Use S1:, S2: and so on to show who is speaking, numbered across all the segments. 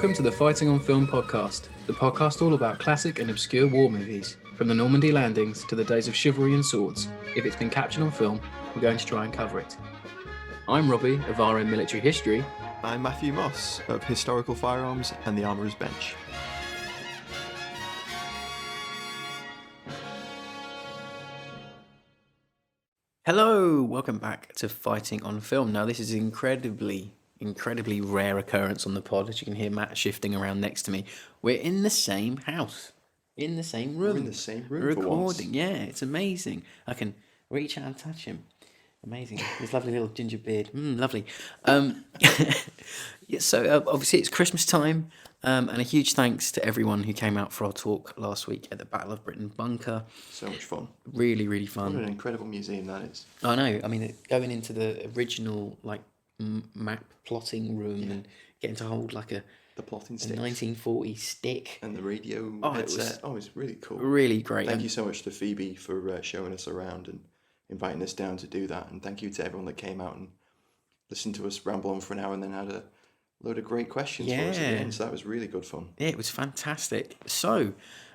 S1: Welcome to the Fighting on Film podcast, the podcast all about classic and obscure war movies, from the Normandy landings to the days of chivalry and swords. If it's been captured on film, we're going to try and cover it. I'm Robbie of RM Military History.
S2: I'm Matthew Moss of Historical Firearms and the Armourer's Bench.
S3: Hello, welcome back to Fighting on Film. Now, this is an incredibly rare occurrence on the pod. As you can hear Matt shifting around next to me. We're in the same house, in the same room.
S2: We're in the same room
S3: recording.
S2: for once.
S3: Yeah, it's amazing. I can reach out and touch him. Amazing. His lovely little ginger beard. Lovely. Yeah, so obviously it's Christmas time, and a huge thanks to everyone who came out for our talk last week at the Battle of Britain bunker.
S2: So much fun.
S3: Really, really fun.
S2: What an incredible museum that is.
S3: I know. I mean, going into the original map plotting room and getting to hold like a
S2: plotting
S3: a
S2: sticks
S3: 1940 stick
S2: and the radio
S3: headset.
S2: It was really cool.
S3: Really great.
S2: Thank you so much to Phoebe for showing us around and inviting us down to do that. And thank you to everyone that came out and listened to us ramble on for an hour and then had a load of great questions for us at the end. So that was really good fun.
S3: Yeah, it was fantastic. So,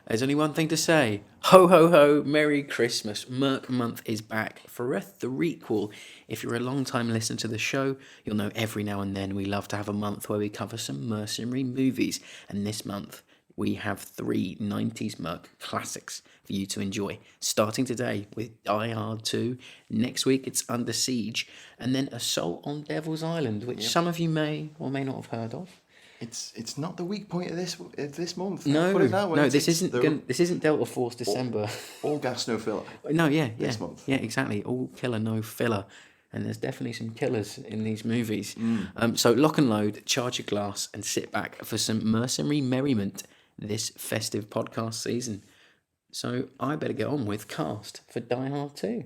S3: there's only one thing to say. Ho, ho, ho, Merry Christmas. Merc Month is back for a threequel. If you're a long-time listener to the show, you'll know every now and then we love to have a month where we cover some mercenary movies. And this month, we have 3 90s Merc classics for you to enjoy. Starting today with Die Hard 2. Next week, it's Under Siege. And then Assault on Devil's Island, which some of you may or may not have heard of.
S2: It's not the weak point of this month.
S3: No,
S2: put it that way.
S3: no, this isn't Delta Force December.
S2: All gas, no filler.
S3: No, yeah.
S2: This month.
S3: Yeah, exactly. All killer, no filler. And there's definitely some killers in these movies. So lock and load, charge your glass, and sit back for some mercenary merriment this festive podcast season. So I better get on with cast for Die Hard 2.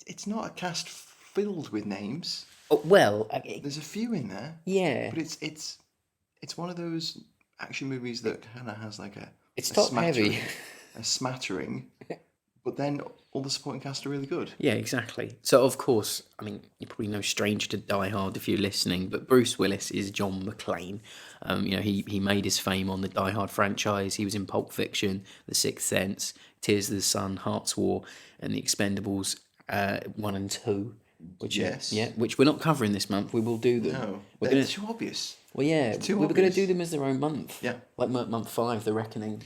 S2: It's not a cast filled with names.
S3: Oh, well,
S2: There's a few in there.
S3: yeah.
S2: But it's one of those action movies that kind of has like
S3: It's top heavy.
S2: a smattering, but then all the supporting cast are really good.
S3: Yeah, exactly. So, of course, I mean, you're probably no stranger to Die Hard if you're listening, but Bruce Willis is John McClane. He made his fame on the Die Hard franchise. He was in Pulp Fiction, The Sixth Sense, Tears of the Sun, Heart's War, and The Expendables 1 and 2. Which we're not covering this month. We will do them.
S2: No,
S3: We're
S2: too obvious.
S3: Well, yeah, we were going to do them as their own month.
S2: Yeah.
S3: Like month 5, The Reckoning.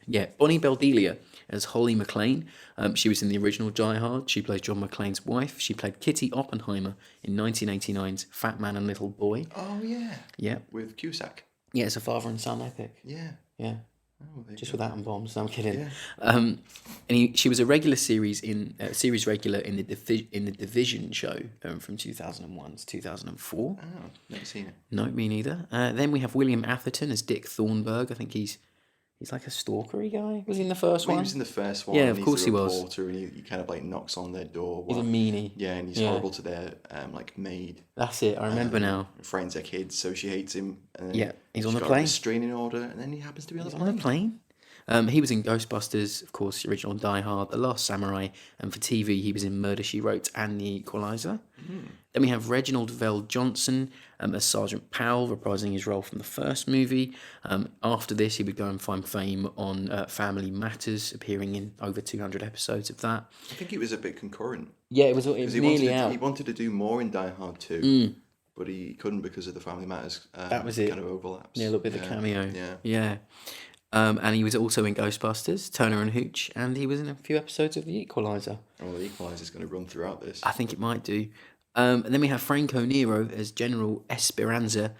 S3: Yeah, Bonnie Bedelia as Holly McClane. She was in the original Die Hard. She plays John McClane's wife. She played Kitty Oppenheimer in 1989's Fat Man and Little Boy.
S2: Oh, yeah.
S3: Yeah.
S2: With Cusack.
S3: Yeah, it's a father and son epic.
S2: Yeah.
S3: Yeah.
S2: Oh,
S3: Just with atom bombs. No, I'm kidding.
S2: Yeah.
S3: She was a regular series regular in the Division show from 2001 to 2004.
S2: Oh, never seen it.
S3: No, me neither. Then we have William Atherton as Dick Thornburg. I think he's like a stalkery guy. Was he in the first one?
S2: He was in the first one.
S3: Yeah,
S2: and
S3: of course he was.
S2: And he kind of like knocks on their door.
S3: He's a meanie.
S2: Yeah, and he's horrible to their maid.
S3: That's it. I remember now.
S2: Friends their kids, so she hates him. And
S3: Yeah, he's on the
S2: got
S3: plane.
S2: A restraining order, and then he happens to be on the
S3: On
S2: plane.
S3: the plane. He was in Ghostbusters, of course, the original Die Hard, The Last Samurai, and for TV he was in Murder, She Wrote and The Equalizer. Then we have Reginald Vell Johnson as Sergeant Powell, reprising his role from the first movie. After this, he would go and find fame on Family Matters, appearing in over 200 episodes of that.
S2: I think it was a bit concurrent.
S3: Yeah, it was nearly out.
S2: He wanted to do more in Die Hard 2, but he couldn't because of the Family Matters.
S3: That was it.
S2: Kind of overlaps.
S3: Yeah, a little bit of a cameo.
S2: Yeah.
S3: And he was also in Ghostbusters, Turner and Hooch, and he was in a few episodes of The Equalizer.
S2: Oh, The Equalizer's going to run throughout this.
S3: I think it might do. And then we have Franco Nero as General Esperanza.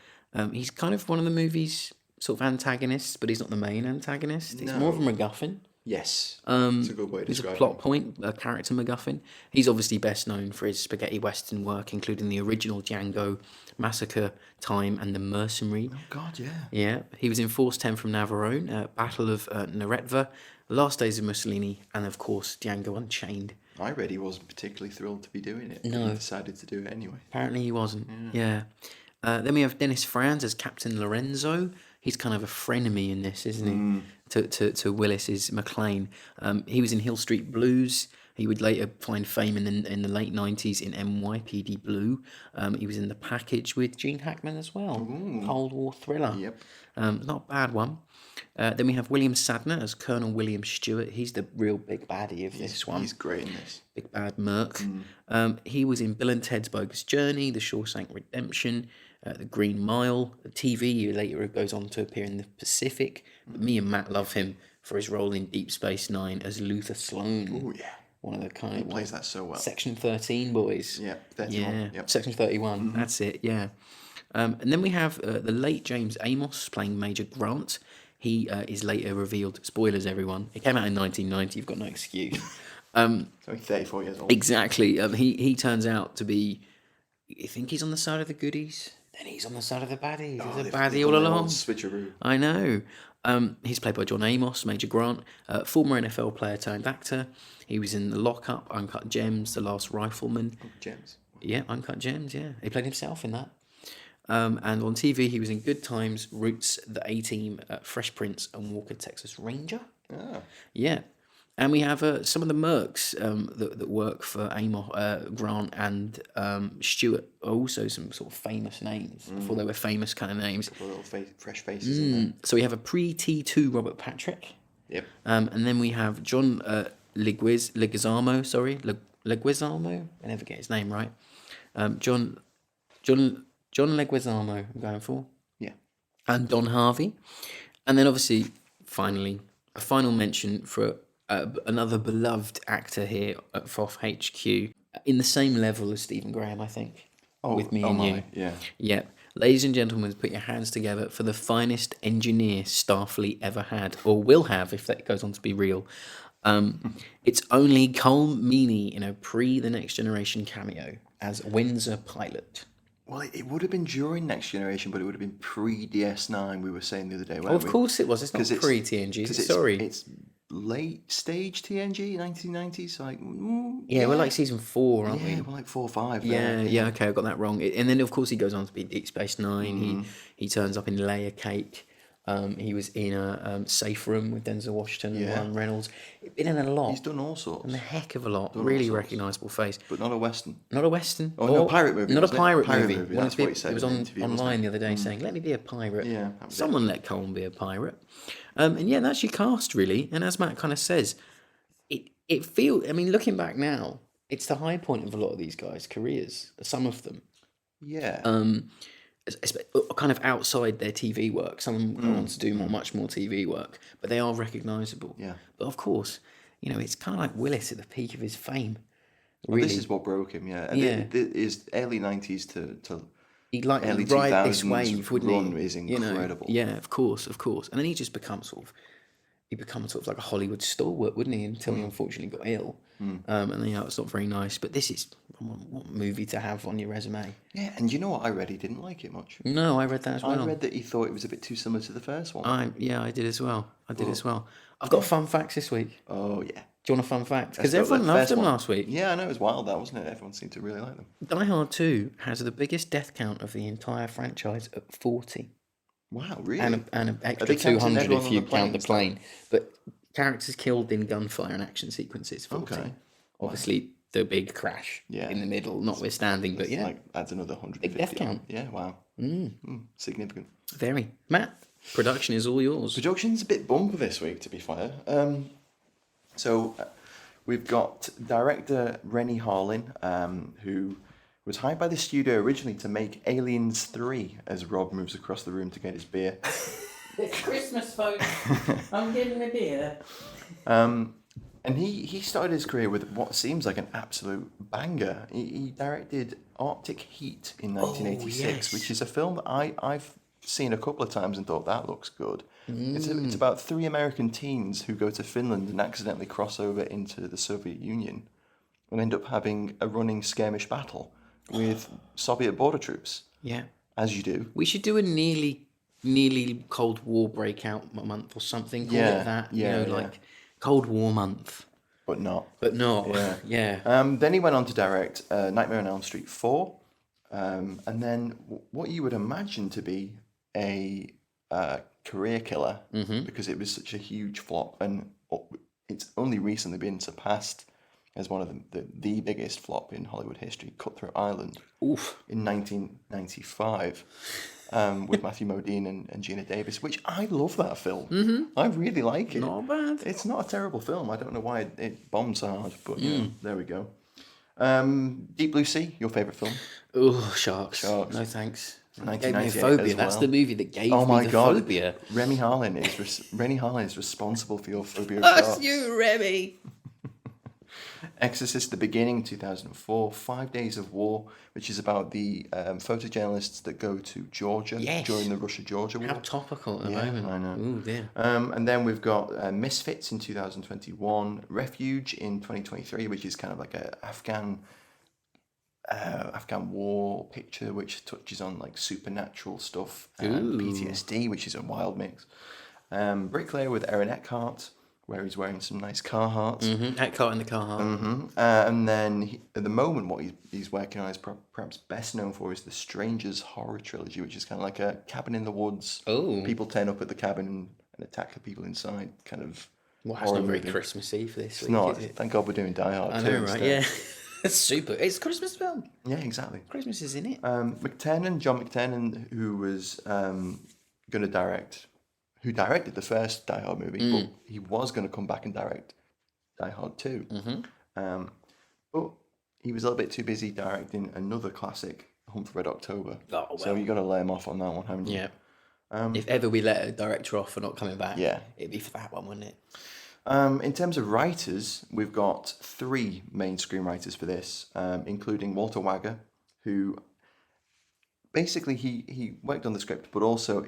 S3: He's kind of one of the movie's sort of antagonists, but he's not the main antagonist. He's more of a MacGuffin.
S2: Yes, it's a good way to
S3: He's a
S2: describe
S3: plot
S2: him.
S3: point, a character MacGuffin. He's obviously best known for his spaghetti western work, including the original Django, Massacre, Time, and The Mercenary.
S2: Oh, God, yeah.
S3: Yeah, he was in Force 10 from Navarone, Battle of Neretva, Last Days of Mussolini, and of course Django Unchained.
S2: I read he wasn't particularly thrilled to be doing it.
S3: No.
S2: He decided to do it anyway.
S3: Apparently he wasn't. Yeah. Then we have Dennis Franz as Captain Lorenzo. He's kind of a frenemy in this, isn't he? To Willis's McClane. He was in Hill Street Blues. He would later find fame in the late 90s in NYPD Blue. He was in The Package with Gene Hackman as well. Cold War thriller.
S2: Yep.
S3: Not a bad one. Then we have William Sadler as Colonel William Stewart. He's the real big baddie of this one.
S2: He's great in this.
S3: Big bad Merc. He was in Bill and Ted's Bogus Journey, The Shawshank Redemption, The Green Mile. The TV later goes on to appear in The Pacific. But me and Matt love him for his role in Deep Space Nine as Luther Sloan.
S2: Oh, yeah.
S3: One of the kind
S2: He plays that so well.
S3: Section 13 boys.
S2: Yeah, 31.
S3: Yeah,
S2: Yep.
S3: Section 31. That's it, yeah. And then we have the late James Amos playing Major Grant. He is later revealed, spoilers everyone, it came out in 1990, you've got no excuse.
S2: So he's 34 years old.
S3: Exactly. He turns out to be, you think he's on the side of the goodies, then he's on the side of the baddies. He's a baddie all along.
S2: Switcheroo.
S3: I know. He's played by John Amos, Major Grant, former NFL player turned actor. He was in The Lockup, Uncut Gems, The Last Rifleman.
S2: Gems.
S3: Yeah, Uncut Gems, yeah. He played himself in that. And on TV, he was in Good Times, Roots, The A-Team, Fresh Prince, and Walker, Texas Ranger.
S2: Ah.
S3: Yeah. And we have some of the mercs that work for Amos, Grant and Stewart, are also some sort of famous names, before they were famous kind of names.
S2: Little fresh faces in there.
S3: So we have a pre-T2 Robert Patrick.
S2: Yep.
S3: And then we have John Leguizamo, I never get his name right. John Leguizamo, I'm going for.
S2: Yeah.
S3: And Don Harvey. And then obviously, finally, a final mention for another beloved actor here at FOF HQ, in the same level as Stephen Graham, I think. With me and you.
S2: Yeah.
S3: Yeah. Ladies and gentlemen, put your hands together for the finest engineer Starfleet ever had, or will have if that goes on to be real. It's only Colm Meany in a pre-The Next Generation cameo as Windsor pilot.
S2: Well, it would have been during Next Generation, but it would have been pre-DS9, we were saying the other day.
S3: Oh, of course it was. It's not pre-TNG. Sorry.
S2: It's late stage TNG, 1990s. Like,
S3: yeah, we're like season 4, aren't we?
S2: Yeah, we're like 4 or 5.
S3: Yeah, okay, I got that wrong. And then, of course, he goes on to be Deep Space Nine. He turns up in Layer Cake. He was in a Safe Room with Denzel Washington and Ryan Reynolds. He's been in a lot.
S2: He's done all sorts.
S3: And a heck of a lot. Really recognisable face.
S2: But not a Western.
S3: Not a Western.
S2: Oh, no, pirate movie.
S3: Not a pirate
S2: movie.
S3: movie.
S2: That's what he said.
S3: It was online the other day saying, let me be a pirate.
S2: Yeah.
S3: Someone let Colm be a pirate. And yeah, that's your cast, really. And as Matt kind of says, it feels, I mean, looking back now, it's the high point of a lot of these guys' careers, some of them.
S2: Yeah.
S3: Kind of outside their TV work. Some of them go on to do much more TV work, but they are recognisable.
S2: Yeah.
S3: But of course, you know, it's kind of like Willis at the peak of his fame.
S2: Well, this is what broke him, yeah. And it is early 90s to
S3: he'd like
S2: early
S3: to ride
S2: 2000s
S3: this wave, wouldn't
S2: run
S3: he?
S2: is incredible.
S3: You know? Yeah, of course. And then he just becomes sort of like a Hollywood stalwart, wouldn't he? Until he unfortunately got ill. And then, you know, it's not very nice. But this is what movie to have on your resume.
S2: Yeah, and you know what? I read he didn't like it much.
S3: No, I read that as well.
S2: I read that he thought it was a bit too similar to the first one.
S3: I did as well. I've got fun facts this week.
S2: Oh, yeah.
S3: Do you want a fun fact? Because everyone loved them last week.
S2: Yeah, I know. It was wild, that, wasn't it? Everyone seemed to really like them.
S3: Die Hard 2 has the biggest death count of the entire franchise at 40.
S2: Wow, really?
S3: And an extra 200 if you count the plane. But characters killed in gunfire and action sequences, 40. Okay. Obviously, the big crash in the middle, notwithstanding. But yeah.
S2: Like, adds another 150.
S3: Big death count.
S2: Yeah, wow. Significant.
S3: Very. Matt, production is all yours.
S2: Production's a bit bumper this week, to be fair. So we've got director Rennie Harlin, who was hired by the studio originally to make Aliens 3, as Rob moves across the room to get his beer.
S3: It's Christmas, folks. I'm getting a beer.
S2: And he started his career with what seems like an absolute banger. He directed Arctic Heat in 1986, which is a film that I've seen a couple of times and thought, that looks good. It's about 3 American teens who go to Finland and accidentally cross over into the Soviet Union and end up having a running skirmish battle with Soviet border troops.
S3: Yeah.
S2: As you do.
S3: We should do a nearly Cold War breakout month or something. Call it that.
S2: Yeah,
S3: like Cold War month.
S2: But not.
S3: Yeah.
S2: Then he went on to direct Nightmare on Elm Street 4. And then what you would imagine to be a career killer, because it was such a huge flop, and it's only recently been surpassed as one of the biggest flop in Hollywood history, Cutthroat Island,
S3: Oof.
S2: in 1995, with Matthew Modine and Gina Davis, which I love that film. Mm-hmm. I really like it.
S3: Not bad.
S2: It's not a terrible film. I don't know why it bombs so hard, but you know, there we go. Deep Blue Sea, your favourite film?
S3: Oh, Sharks. No thanks. Gave me a
S2: 1998
S3: phobia.
S2: as
S3: That's
S2: well.
S3: the movie that gave
S2: Oh my
S3: me the
S2: God.
S3: phobia.
S2: Rennie Harlin is responsible for your phobia of sharks.
S3: That's you, Remy.
S2: Exorcist: The Beginning, 2004. 5 Days of War, which is about the photojournalists that go to Georgia during the Russia-Georgia war.
S3: How topical at the moment.
S2: I know.
S3: Ooh, dear.
S2: And then we've got Misfits in 2021, Refuge in 2023, which is kind of like a Afghan war picture, which touches on like supernatural stuff and PTSD, which is a wild mix. Bricklayer with Aaron Eckhart, where he's wearing some nice Carhartts.
S3: Mm-hmm. Eckhart in the Carhartt.
S2: Mm-hmm. And then at the moment, what he's working on is perhaps best known for is the Strangers horror trilogy, which is kind of like a cabin in the woods.
S3: Oh.
S2: People turn up at the cabin and attack the people inside, kind of.
S3: Well, it's not very Christmassy for this week,
S2: Not.
S3: is it?
S2: Thank God we're doing Die Hard.
S3: I know, right? Yeah. It's super. It's a Christmas film.
S2: Yeah, exactly.
S3: Christmas is in it.
S2: John McTiernan, who was going to direct, who directed the first Die Hard movie, but he was going to come back and direct Die Hard 2. Mm-hmm. But he was a little bit too busy directing another classic, Hunt for Red October.
S3: Oh, well.
S2: So you got to lay him off on that one, haven't you?
S3: Yeah. If ever we let a director off for not coming back, it'd be for that one, wouldn't it?
S2: In terms of writers, we've got 3 main screenwriters for this, including Walter Wagger, who basically he worked on the script, but also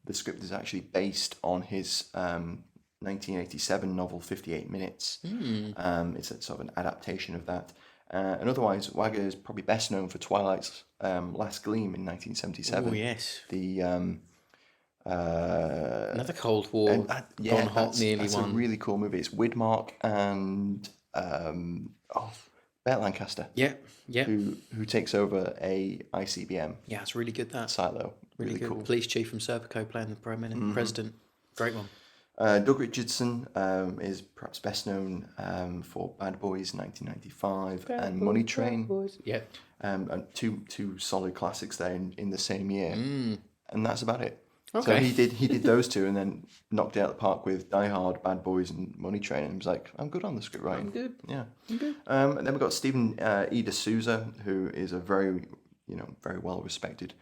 S2: the script is actually based on his 1987 novel 58 Minutes. It's a sort of an adaptation of that. And otherwise, Wagger is probably best known for Twilight's Last Gleam in 1977.
S3: Oh, yes.
S2: The
S3: Another Cold War gone hot nearly
S2: that's
S3: one.
S2: a really cool movie. It's Widmark and Burt Lancaster.
S3: Yeah.
S2: Who takes over a ICBM
S3: Yeah, it's really good, that.
S2: silo.
S3: Really good.
S2: Cool.
S3: Police chief from Serpico playing the president. Great one.
S2: Doug Richardson is perhaps best known for Bad Boys 1995 and Money Train.
S3: Yeah.
S2: And two solid classics there in the same year. And that's about it.
S3: Okay.
S2: So he did those 2 and then knocked it out of the park with Die Hard, Bad Boys, and Money Train. And he was like, I'm good on the script writing.
S3: I'm good.
S2: Yeah.
S3: I'm good.
S2: And then we've got Stephen E. D'Souza, who is a very well respected,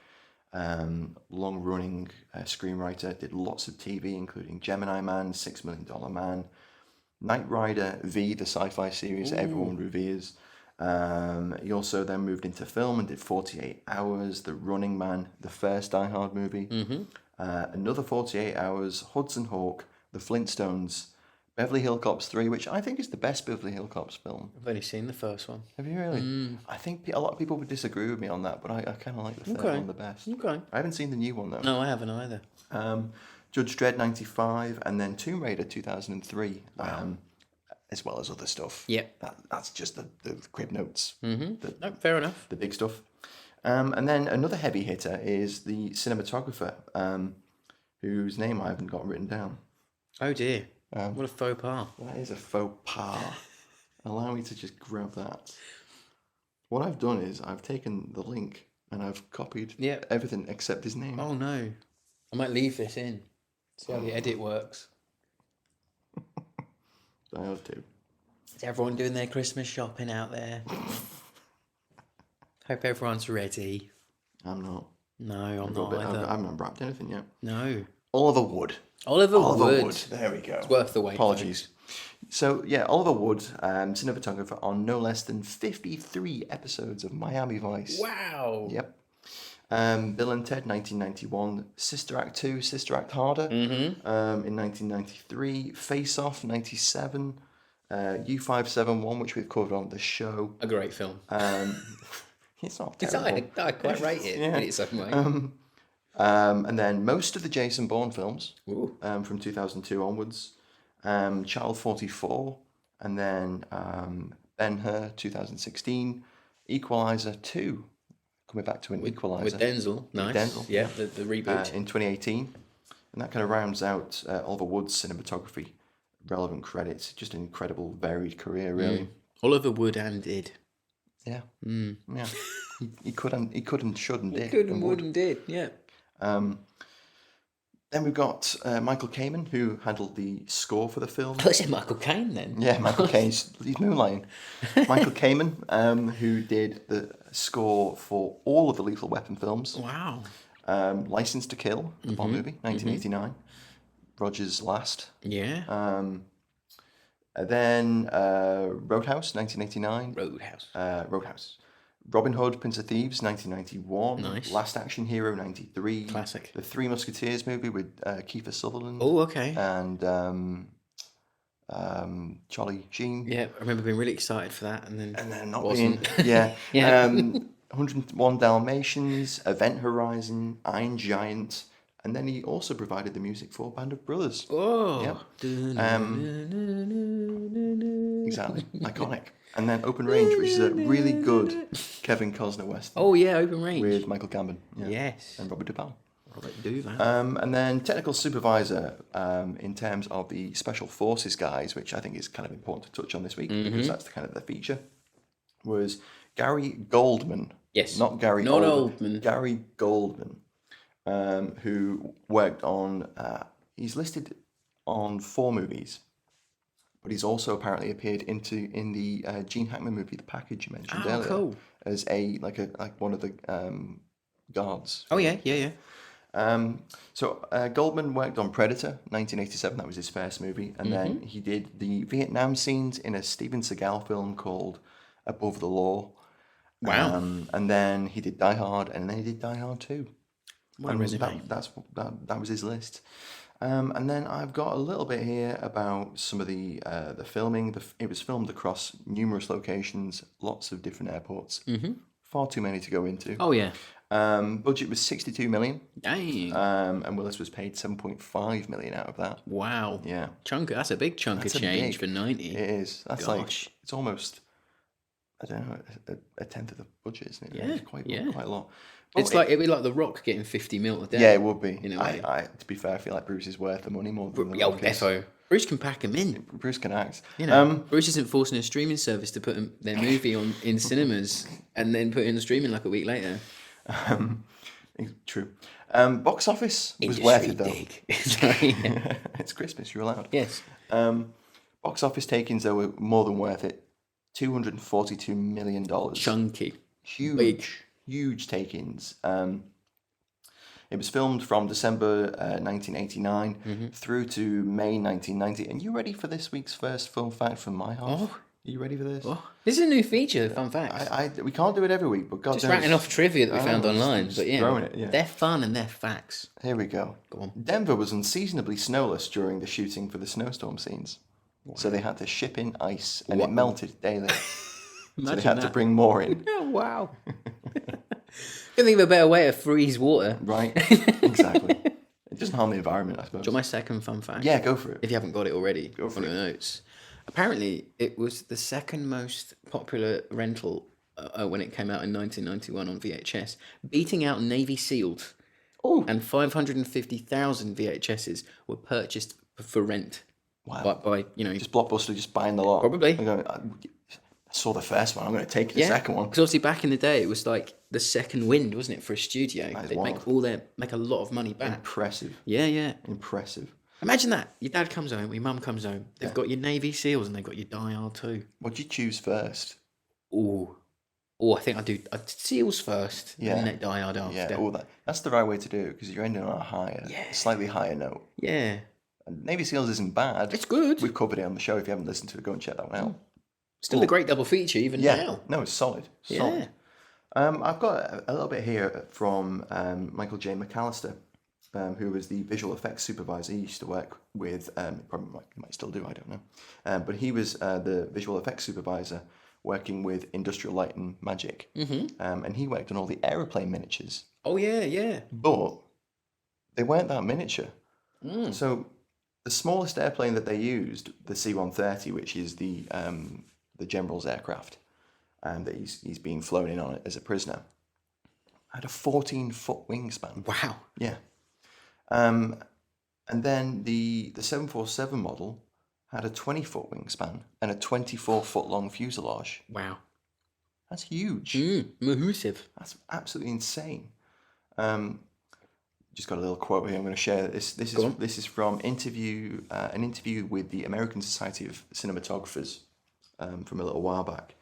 S2: long-running screenwriter. Did lots of TV, including Gemini Man, $6 Million Man, Knight Rider V, the sci-fi series that everyone reveres. He also then moved into film and did 48 Hours, The Running Man, the first Die Hard movie. Another 48 Hours, Hudson Hawk, The Flintstones, Beverly Hills Cops 3, which I think is the best Beverly Hills Cops film.
S3: I've only seen the first one.
S2: Have you really? I think a lot of people would disagree with me on that, but I kind of like the third one the best.
S3: Okay.
S2: I haven't seen the new one, though.
S3: No, I haven't either.
S2: Judge Dredd 95, and then Tomb Raider 2003, as well as other stuff.
S3: Yeah.
S2: That's just the crib notes.
S3: No, fair enough.
S2: The big stuff. And then another heavy hitter is the cinematographer, whose name I haven't got written down.
S3: Oh, dear. What a faux pas.
S2: That is a faux pas. Allow me to just grab that. What I've done is I've taken the link and I've copied everything except his name.
S3: Oh, no. I might leave this in. See how the edit works.
S2: I have to.
S3: Is everyone doing their Christmas shopping out there? Hope everyone's ready.
S2: I'm not.
S3: No, I'm not either.
S2: I haven't wrapped anything yet.
S3: No.
S2: Oliver Wood.
S3: Oliver Wood.
S2: There we go.
S3: It's worth the wait.
S2: Apologies. So, yeah, Oliver Wood, cinematographer on no less than 53 episodes of Miami Vice.
S3: Wow.
S2: Yep. Bill and Ted, 1991. Sister Act 2, Sister Act Harder, in 1993. Face Off, 97. U571, which we've covered on the show.
S3: A great film.
S2: It's not terrible.
S3: I quite rate it in its own way.
S2: And then most of the Jason Bourne films
S3: Ooh.
S2: From 2002 onwards. Child 44, and then Ben-Hur 2016. Equalizer 2, coming back to an Equalizer.
S3: With Denzel. Nice.
S2: Denzel.
S3: Yeah, the reboot.
S2: In 2018. And that kind of rounds out Oliver Wood's cinematography relevant credits. Just an incredible, varied career, really.
S3: Oliver would and did.
S2: Yeah. Yeah. He could and should and did.
S3: Could and would and did, yeah.
S2: Then we've got Michael Kamen, who handled the score for the film.
S3: Oh, is it Michael Caine then?
S2: Yeah, Michael Caine's he's moonlighting. Michael Kamen, who did the score for all of the Lethal Weapon films.
S3: Wow.
S2: License to Kill, the Bond movie, 1989. Roger's last.
S3: Yeah.
S2: Then Roadhouse, 1989.
S3: Roadhouse.
S2: Robin Hood, Prince of Thieves, 1991.
S3: Nice.
S2: Last Action Hero, 93.
S3: Classic.
S2: The Three Musketeers movie with Kiefer Sutherland.
S3: Oh, okay.
S2: And Charlie Sheen.
S3: Yeah, I remember being really excited for that, and then
S2: not
S3: wasn't.
S2: being. Yeah.
S3: Yeah.
S2: 101 Dalmatians, Event Horizon, Iron Giant, and then he also provided the music for Band of Brothers.
S3: Oh.
S2: Yep. Exactly. Iconic. And then Open Range, which is a really good Kevin Costner Western.
S3: Oh yeah, Open Range.
S2: With Michael Gambon. Yeah.
S3: Yes.
S2: And Robert Duvall.
S3: Robert Duvall.
S2: And then technical supervisor in terms of the special forces guys, which I think is kind of important to touch on this week because that's the kind of the feature, was Gary Goldman.
S3: Yes.
S2: Not Gary
S3: Not
S2: Oldman.
S3: Oldman.
S2: Gary Goldman, who worked on, he's listed on 4 movies, but he's also apparently appeared in the Gene Hackman movie, The Package you mentioned earlier,
S3: cool.
S2: as like one of the guards.
S3: Oh yeah.
S2: So Goldman worked on Predator, 1987. That was his first movie, and then he did the Vietnam scenes in a Steven Seagal film called Above the Law.
S3: Wow.
S2: And then he did Die Hard, and then he did Die Hard 2.
S3: What a resume.
S2: That was his list. And then I've got a little bit here about some of the filming. It was filmed across numerous locations, lots of different airports. Far too many to go into.
S3: Oh yeah.
S2: Budget was 62 million.
S3: Dang.
S2: And Willis was paid 7.5 million out of that.
S3: Wow.
S2: Yeah.
S3: That's a big chunk of change for 90.
S2: It is. That's
S3: Gosh.
S2: it's almost, I don't know, a tenth of the budget, isn't it?
S3: Yeah,
S2: It's quite a lot.
S3: It's it'd be like The Rock getting 50 mil a day.
S2: Yeah, it would be.
S3: In a way.
S2: To be fair, I feel like Bruce is worth the money more than the
S3: Oh,
S2: Rock is.
S3: defo. Bruce can pack them in.
S2: Bruce can act.
S3: You know, Bruce isn't forcing a streaming service to put their movie on in cinemas and then put it in the streaming like a week later.
S2: True. Box office was worth it though.
S3: Dig. Sorry.
S2: It's Christmas. You're allowed.
S3: Yes.
S2: Box office takings though were more than worth it. $242 million.
S3: Chunky.
S2: Huge takings. It was filmed from December 1989 through to May 1990. And you ready for this week's first fun fact from my half?
S3: Oh.
S2: Are you ready for this?
S3: Oh. This is a new feature, fun facts.
S2: We can't do it every week, but God
S3: Just
S2: knows.
S3: rattling off trivia that we found online.
S2: just
S3: But yeah,
S2: throwing it, yeah.
S3: they're fun and they're facts.
S2: Here we go.
S3: Go on.
S2: Denver was unseasonably snowless during the shooting for the snowstorm scenes. Wow. So they had to ship in ice and it melted daily. So they had to bring more in.
S3: Wow. Couldn't think of a better way to freeze water.
S2: Right, exactly. It doesn't harm the environment, I suppose.
S3: Do you want my second fun fact?
S2: Yeah, go for it.
S3: If you haven't got it already,
S2: Go for
S3: on your notes. Apparently, it was the second most popular rental when it came out in 1991 on VHS, beating out Navy SEALs.
S2: Oh.
S3: And 550,000 VHSs were purchased for rent.
S2: Wow.
S3: By
S2: just Blockbuster, just buying the lot.
S3: Probably.
S2: I saw the first one. I'm going to take the second one.
S3: Because obviously back in the day, it was like the second wind, wasn't it, for a studio? They'd
S2: wild.
S3: make a lot of money back.
S2: Impressive.
S3: Yeah.
S2: Impressive.
S3: Imagine that. Your dad comes home, your mum comes home. They've got your Navy SEALs and they've got your Die Hard too.
S2: What do you choose first?
S3: Oh, I think I'd SEALs first, and then Die Hard after.
S2: Yeah, that's the right way to do it because you're ending on a slightly higher note.
S3: Yeah.
S2: And Navy SEALs isn't bad.
S3: It's good.
S2: We've covered it on the show. If you haven't listened to it, go and check that one out.
S3: Still a great double feature even now.
S2: No, it's solid. Solid. I've got a little bit here from Michael J. McAllister, who was the visual effects supervisor. He used to work with, probably might still do, I don't know. But he was the visual effects supervisor working with Industrial Light and Magic. And he worked on all the aeroplane miniatures.
S3: Oh, yeah.
S2: But they weren't that miniature. So the smallest airplane that they used, the C-130, which is the general's aircraft, that he's being flown in on it as a prisoner, had a 14-foot wingspan.
S3: Wow.
S2: Yeah. And then the 747 model had a 20-foot wingspan and a 24-foot-long fuselage.
S3: Wow.
S2: That's huge.
S3: Massive.
S2: That's absolutely insane. Just got a little quote here I'm going to share. This is from an interview with the American Society of Cinematographers from a little while back.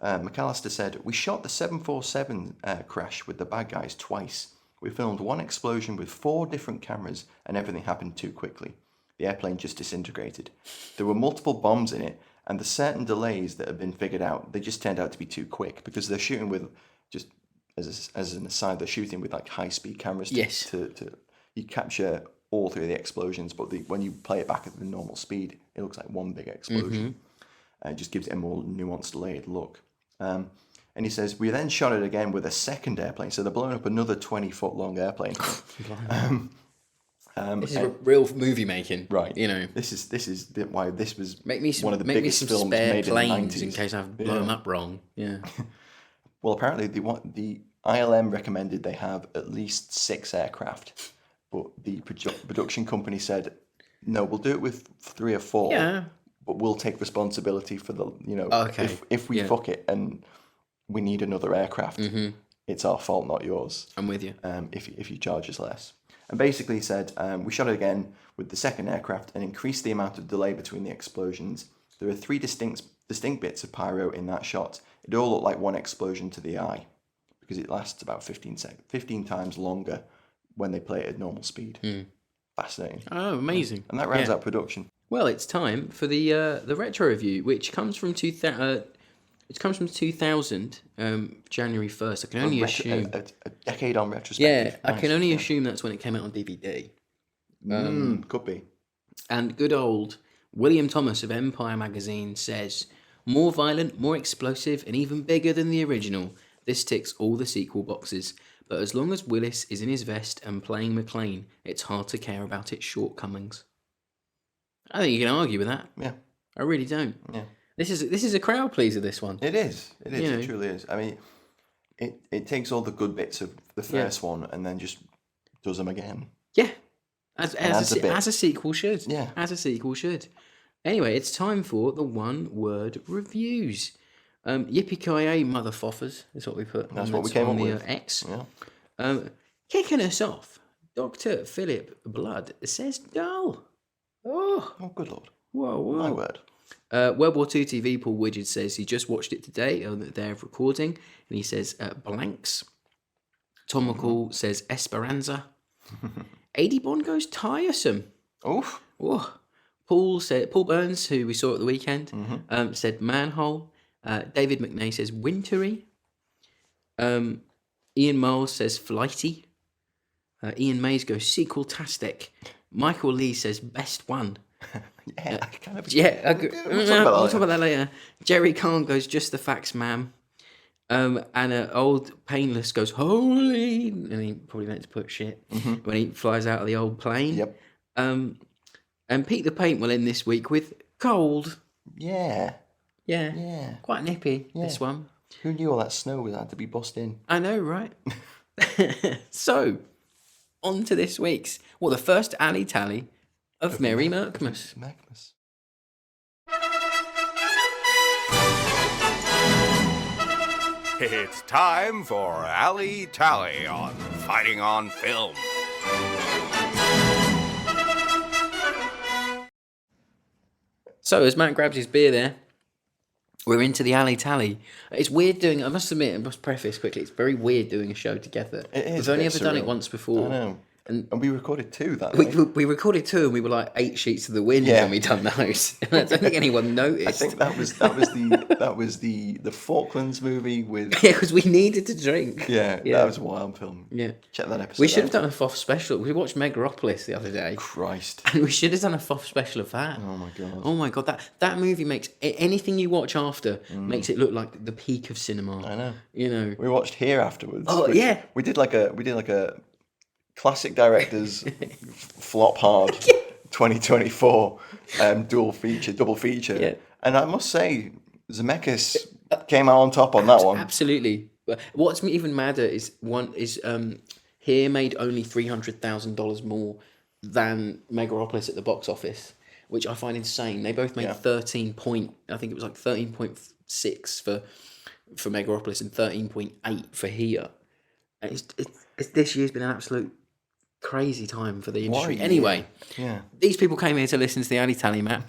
S2: McAllister said, "We shot the 747 crash with the bad guys twice. We filmed one explosion with 4 different cameras and everything happened too quickly. The airplane just disintegrated. There were multiple bombs in it, and the certain delays that have been figured out, they just turned out to be too quick because they're shooting with, just as an aside, they're shooting with like high-speed cameras to you capture all 3 of the explosions, but when you play it back at the normal speed, it looks like one big explosion. It just gives it a more nuanced, layered look. And he says, we then shot it again with a second airplane. So they're blowing up another 20-foot-long airplane.
S3: This is real movie making.
S2: Right.
S3: You know.
S2: This is why this was
S3: one of the biggest films made in the 90s. In case I've blown up wrong. Yeah.
S2: Well, apparently the ILM recommended they have at least 6 aircraft. But the production company said, no, we'll do it with 3 or 4.
S3: Yeah.
S2: But we'll take responsibility for the, if we fuck it and we need another aircraft, it's our fault, not yours.
S3: I'm with you.
S2: If you charge us less. And basically he said, we shot it again with the second aircraft and increased the amount of delay between the explosions. There are 3 distinct bits of pyro in that shot. It all looked like one explosion to the eye because it lasts about 15 times longer when they play it at normal speed. Fascinating.
S3: Oh, amazing.
S2: And that rounds out production.
S3: Well, it's time for the retro review, which comes from 2000, January 1st. I can only assume
S2: a decade on retrospective.
S3: Yeah, nice. I can only assume that's when it came out on DVD.
S2: Could be.
S3: And good old William Thomas of Empire magazine says, more violent, more explosive, and even bigger than the original. This ticks all the sequel boxes. But as long as Willis is in his vest and playing McClane, it's hard to care about its shortcomings. I think you can argue with that.
S2: Yeah.
S3: I really don't.
S2: Yeah.
S3: This is a crowd pleaser, this one.
S2: It is. It truly is. I mean, it takes all the good bits of the first one and then just does them again.
S3: Yeah. As a sequel should.
S2: Yeah.
S3: As a sequel should. Anyway, it's time for the one-word reviews. Yippee Ki Yay, motherfoffers, is what we put.
S2: That's what we came up with.
S3: X.
S2: Yeah.
S3: Kicking us off, Dr. Philip Blood says dull.
S2: Oh, good Lord.
S3: Whoa.
S2: My word.
S3: World War II TV, Paul Widget says he just watched it today on the day of recording, and he says blanks. Tom McCall says Esperanza. AD Bond goes tiresome.
S2: Oof.
S3: Whoa. Paul Burns, who we saw at the weekend, said manhole. David McNay says wintry. Ian Miles says flighty. Ian Mays goes sequel-tastic. Michael Lee says best one.
S2: We'll talk
S3: talk about that later. Jerry Kahn goes just the facts, ma'am. And old Painless goes holy, and he probably meant to put shit when he flies out of the old plane.
S2: Yep.
S3: And Pete the Paint will end this week with cold.
S2: Yeah.
S3: Quite nippy, this one.
S2: Who knew all that snow had to be bussed in?
S3: I know, right? So, on to this week's, the first alley tally of Merry Mercmas.
S4: It's time for Alley Tally on Fighting on Film.
S3: So, as Matt grabs his beer there, we're into the alley tally. It's weird doing, I must admit, I must preface quickly, it's very weird doing a show together.
S2: It is.
S3: We've only ever done it once before.
S2: I know. And we recorded 2 that
S3: night. We recorded 2 and we were like 8 sheets to the wind when we done those. I don't think anyone noticed.
S2: I think that was the Falklands movie with...
S3: Yeah, because we needed to drink.
S2: Yeah, that was a wild film.
S3: Yeah.
S2: Check that episode
S3: We should have done a FOF special. We watched Megaropolis the other day.
S2: Christ.
S3: And we should have done a FOF special of that.
S2: Oh my God.
S3: That movie makes... Anything you watch after makes it look like the peak of cinema.
S2: I know.
S3: You know.
S2: We watched Here afterwards.
S3: Oh, yeah.
S2: We did like a classic directors flop hard 2024 double feature. Yeah. And I must say, Zemeckis came out on top on that one.
S3: Absolutely. What's even madder is Here made only $300,000 more than Megaropolis at the box office, which I find insane. They both made I think it was like 13.6 for Megaropolis and 13.8 for here. And it's this year's been an absolute crazy time for the industry. Anyway, these people came here to listen to the Alley Tally, Matt.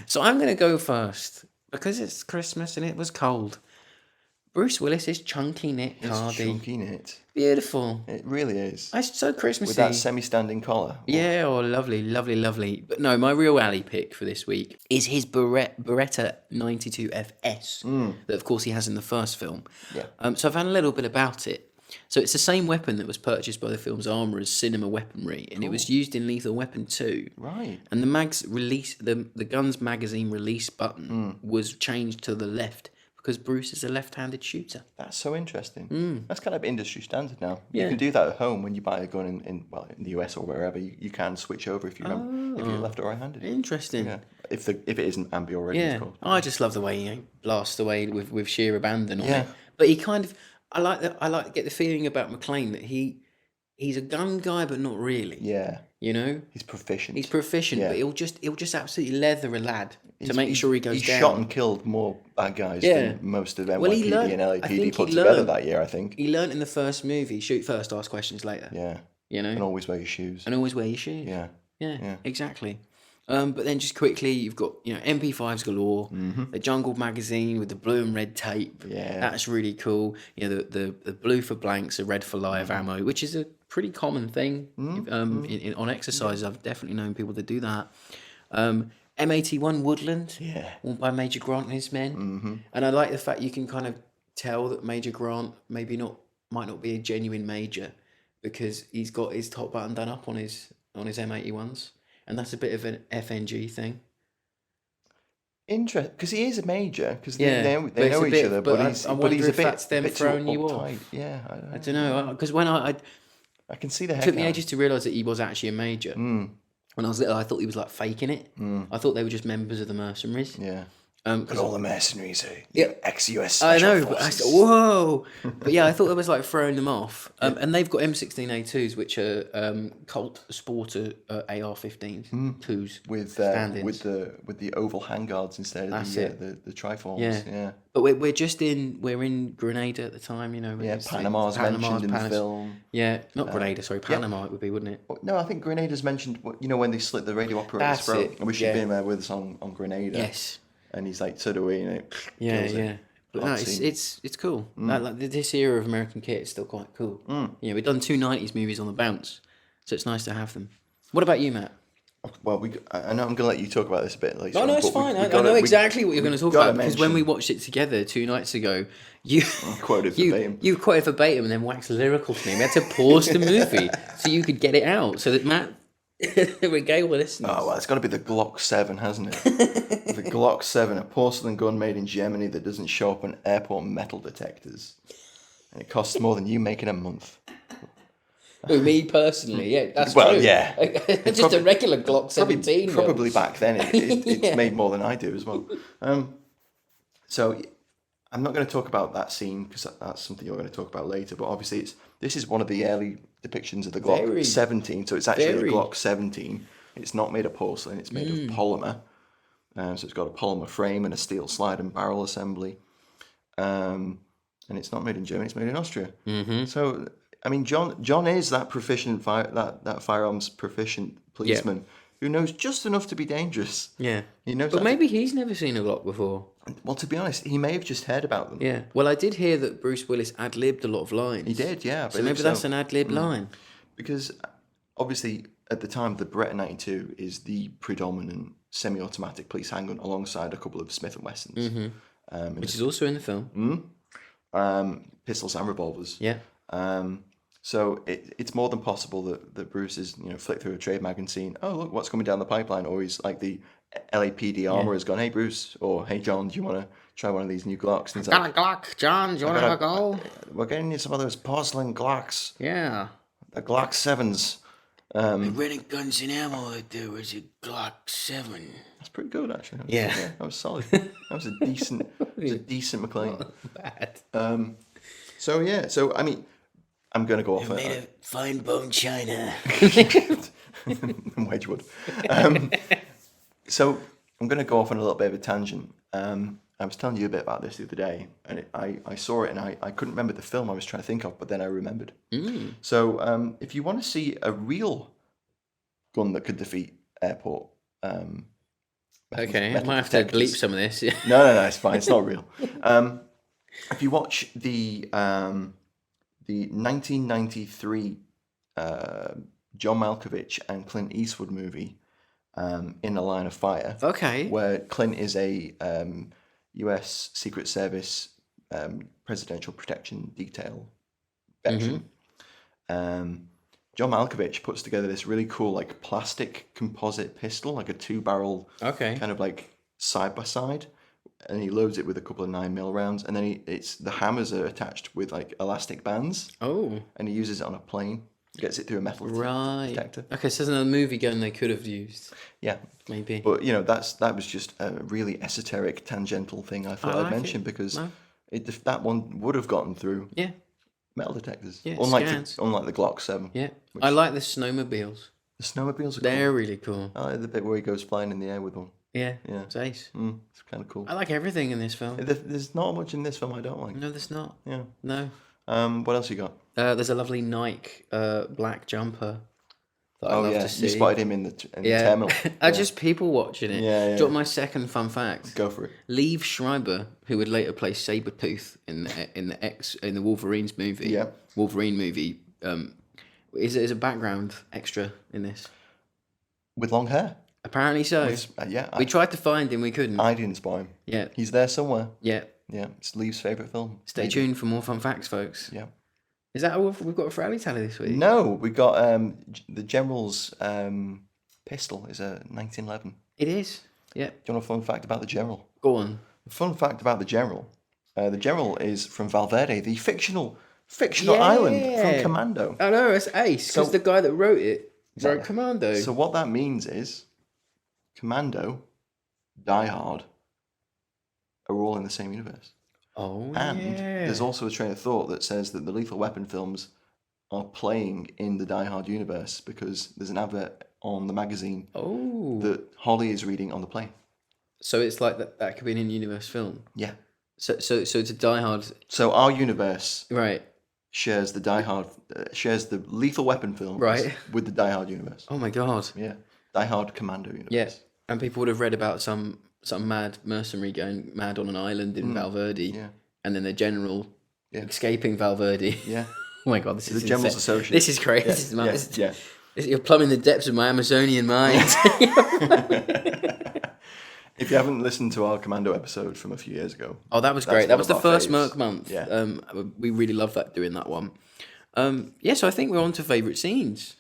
S3: So I'm going to go first because it's Christmas and it was cold. Bruce Willis is chunky knit, Cardi.
S2: It's chunky knit.
S3: Beautiful.
S2: It really is.
S3: It's so Christmassy.
S2: With that semi-standing collar.
S3: Yeah, lovely, lovely, lovely. But no, my real alley pick for this week is his Beretta 92FS that, of course, he has in the first film.
S2: Yeah.
S3: So I've had a little bit about it. So it's the same weapon that was purchased by the film's armourers, Cinema Weaponry, and it was used in Lethal Weapon 2.
S2: Right.
S3: And the gun's magazine release button was changed to the left because Bruce is a left-handed shooter.
S2: That's so interesting. That's kind of industry standard now.
S3: Yeah.
S2: You can do that at home when you buy a gun in the US or wherever. You can switch over if you're left or right-handed.
S3: Interesting.
S2: Yeah. If it isn't ambi already,
S3: Yeah.
S2: of course.
S3: I just love the way he blasts away with sheer abandon on
S2: Yeah.
S3: it. But he kind of... I like to get the feeling about McClane that he's a gun guy, but not really.
S2: Yeah.
S3: You know?
S2: He's proficient.
S3: But he'll just absolutely leather a lad to make sure he goes down.
S2: He shot and killed more bad guys than most of NYPD and LAPD put together that year, I think.
S3: He learned in the first movie, shoot first, ask questions later.
S2: Yeah.
S3: You know?
S2: And always wear your shoes.
S3: Yeah. Yeah, exactly. But then just quickly, you've got MP5s galore, the Jungle magazine with the blue and red tape.
S2: Yeah,
S3: that's really cool. The blue for blanks, the red for live ammo, which is a pretty common thing. On exercises, I've definitely known people to do that. M81 Woodland, worn by Major Grant and his men, and I like the fact you can kind of tell that Major Grant might not be a genuine major because he's got his top button done up on his M81s. And that's a bit of an FNG thing.
S2: Interesting, because he is a major, because they know each other,
S3: but
S2: he's
S3: a
S2: bit
S3: that's them throwing you
S2: uptight.
S3: off.
S2: Yeah,
S3: I don't know, because when I
S2: can see the heck
S3: took me ages to realise that he was actually a major.
S2: Mm.
S3: When I was little, I thought he was like faking it. I thought they were just members of the mercenaries.
S2: Yeah. But all the mercenaries are ex-US
S3: I know,
S2: forces.
S3: but whoa! But yeah, I thought it was like throwing them off. And they've got M16A2s, which are Colt Sporter AR-15s, twos
S2: with
S3: stand-ins.
S2: with the oval handguards instead of the triforms. Yeah.
S3: But we're in Grenada at the time,
S2: Panama's mentioned in the film.
S3: Yeah, not Grenada, sorry, Panama it would be, wouldn't it?
S2: No, I think Grenada's mentioned. When they slit the radio operator's throat. I wish you'd been there with us on Grenada.
S3: Yes.
S2: And he's like, so do we,
S3: Yeah. But no, it's cool. Like this era of American kit is still quite cool. We've done 2 90s movies on the bounce, so it's nice to have them. What about you, Matt?
S2: Well, I know I'm going to let you talk about this a bit later.
S3: No, it's fine. I know exactly what you're going to talk about because when we watched it together 2 nights ago, you
S2: quoted verbatim.
S3: You quoted verbatim and then waxed lyrical to me. We had to pause the movie so you could get it out so that Matt regale the listeners.
S2: Oh, well, it's got to be the Glock 7, hasn't it? The Glock 7, a porcelain gun made in Germany that doesn't show up on airport metal detectors. And it costs more than you make in a month.
S3: Me personally, yeah, that's
S2: well,
S3: true.
S2: Yeah.
S3: Just a regular Glock 17.
S2: Probably back then it's made more than I do as well. So I'm not going to talk about that scene because that's something you're going to talk about later. But obviously, this is one of the early depictions of the Glock 17. So it's actually a Glock 17. It's not made of porcelain. It's made of polymer. So it's got a polymer frame and a steel slide and barrel assembly. And it's not made in Germany. It's made in Austria. Mm-hmm. So I mean, John is that proficient that firearms proficient policeman who knows just enough to be dangerous.
S3: Yeah,
S2: he knows.
S3: But maybe he's never seen a Glock before.
S2: Well, to be honest, he may have just heard about them.
S3: Yeah. Well, I did hear that Bruce Willis ad-libbed a lot of lines.
S2: He did, yeah.
S3: So maybe that's an ad-lib line.
S2: Because obviously, at the time, the Beretta 92 is the predominant semi-automatic police handgun, alongside a couple of Smith & Wessons,
S3: which is also in the film.
S2: Pistols and revolvers.
S3: Yeah.
S2: So it's more than possible that Bruce is flicked through a trade mag and seen, oh look what's coming down the pipeline, or he's like the LAPD armourer has gone, hey Bruce, or hey John, do you want to try one of these new Glocks? And he's
S3: got a Glock, John, do you want to have a go?
S2: We're getting you some of those porcelain Glocks.
S3: Yeah.
S2: The Glock 7s.
S3: The renting guns and ammo there was a Glock 7.
S2: That's pretty good actually.
S3: Yeah.
S2: That was solid. That was a decent McClane.
S3: Not bad.
S2: So I mean, I'm going to go off.
S3: Made of fine bone china.
S2: in Wedgwood. So I'm going to go off on a little bit of a tangent. I was telling you a bit about this the other day, and I saw it, and I couldn't remember the film I was trying to think of, but then I remembered. So if you want to see a real gun that could defeat airport...
S3: okay, I might have to bleep some of this. Yeah.
S2: No, it's fine. It's not real. If you watch the 1993 John Malkovich and Clint Eastwood movie, In the Line of Fire, where Clint is a U.S. Secret Service Presidential Protection Detail veteran. John Malkovich puts together this really cool, like, plastic composite pistol, like a 2-barrel, kind of like side by side, and he loads it with a couple of 9mm rounds, and then the hammers are attached with like elastic bands. Oh. And he uses it on a plane, gets it through a metal detector.
S3: Okay, so there's another movie gun they could have used. Yeah, maybe.
S2: But that was just a really esoteric, tangential thing I thought I'd mention because that one would have gotten through. Yeah. Metal detectors. Yeah, unlike the Glock 7.
S3: Yeah. I like the snowmobiles.
S2: The snowmobiles are
S3: They're really cool.
S2: I like the bit where he goes flying in the air with one.
S3: Yeah. It's ace.
S2: It's kind of cool.
S3: I like everything in this film.
S2: There's not much in this film I don't like.
S3: No, there's not.
S2: Yeah.
S3: No.
S2: What else you got?
S3: There's a lovely Nike black jumper that I love to see.
S2: You spotted him in the terminal.
S3: Just people watching it.
S2: Yeah.
S3: Do you want my second fun fact?
S2: Go for it.
S3: Liev Schreiber, who would later play Sabretooth in the Wolverine's movie.
S2: Yeah.
S3: Wolverine movie. Is a background extra in this.
S2: With long hair.
S3: Apparently so. We tried to find him, we couldn't.
S2: I didn't spot him. Yeah. He's there somewhere.
S3: Yeah.
S2: Yeah. It's Liev's favourite film.
S3: Stay tuned for more fun facts, folks.
S2: Yeah.
S3: Is that all we've got for Alley Tally this week?
S2: No, we got the General's pistol is a 1911.
S3: It is. Yeah.
S2: Do you want a fun fact about the General?
S3: Go on.
S2: The fun fact about the General. The General is from Valverde, the fictional island from Commando.
S3: I know, it's ace, because the guy that wrote it wrote Commando.
S2: So what that means is Commando, Die Hard are all in the same universe.
S3: Oh,
S2: and there's also a train of thought that says that the Lethal Weapon films are playing in the Die Hard universe because there's an advert on the magazine that Holly is reading on the plane.
S3: So it's like that could be an in-universe film?
S2: Yeah.
S3: So it's a Die Hard...
S2: So our universe shares the Die Hard... shares the Lethal Weapon films with the Die Hard universe.
S3: Oh my God.
S2: Yeah. Die Hard Commando universe.
S3: Yeah. And people would have read about some mad mercenary going mad on an island in Valverde, and then the General escaping Valverde.
S2: Yeah.
S3: Oh my God, this is
S2: the General's associate.
S3: This is crazy. You're plumbing the depths of my Amazonian mind.
S2: If you haven't listened to our Commando episode from a few years ago,
S3: that was great. That was the first Merc Month.
S2: Yeah.
S3: We really loved doing that one. So I think we're on to favourite scenes.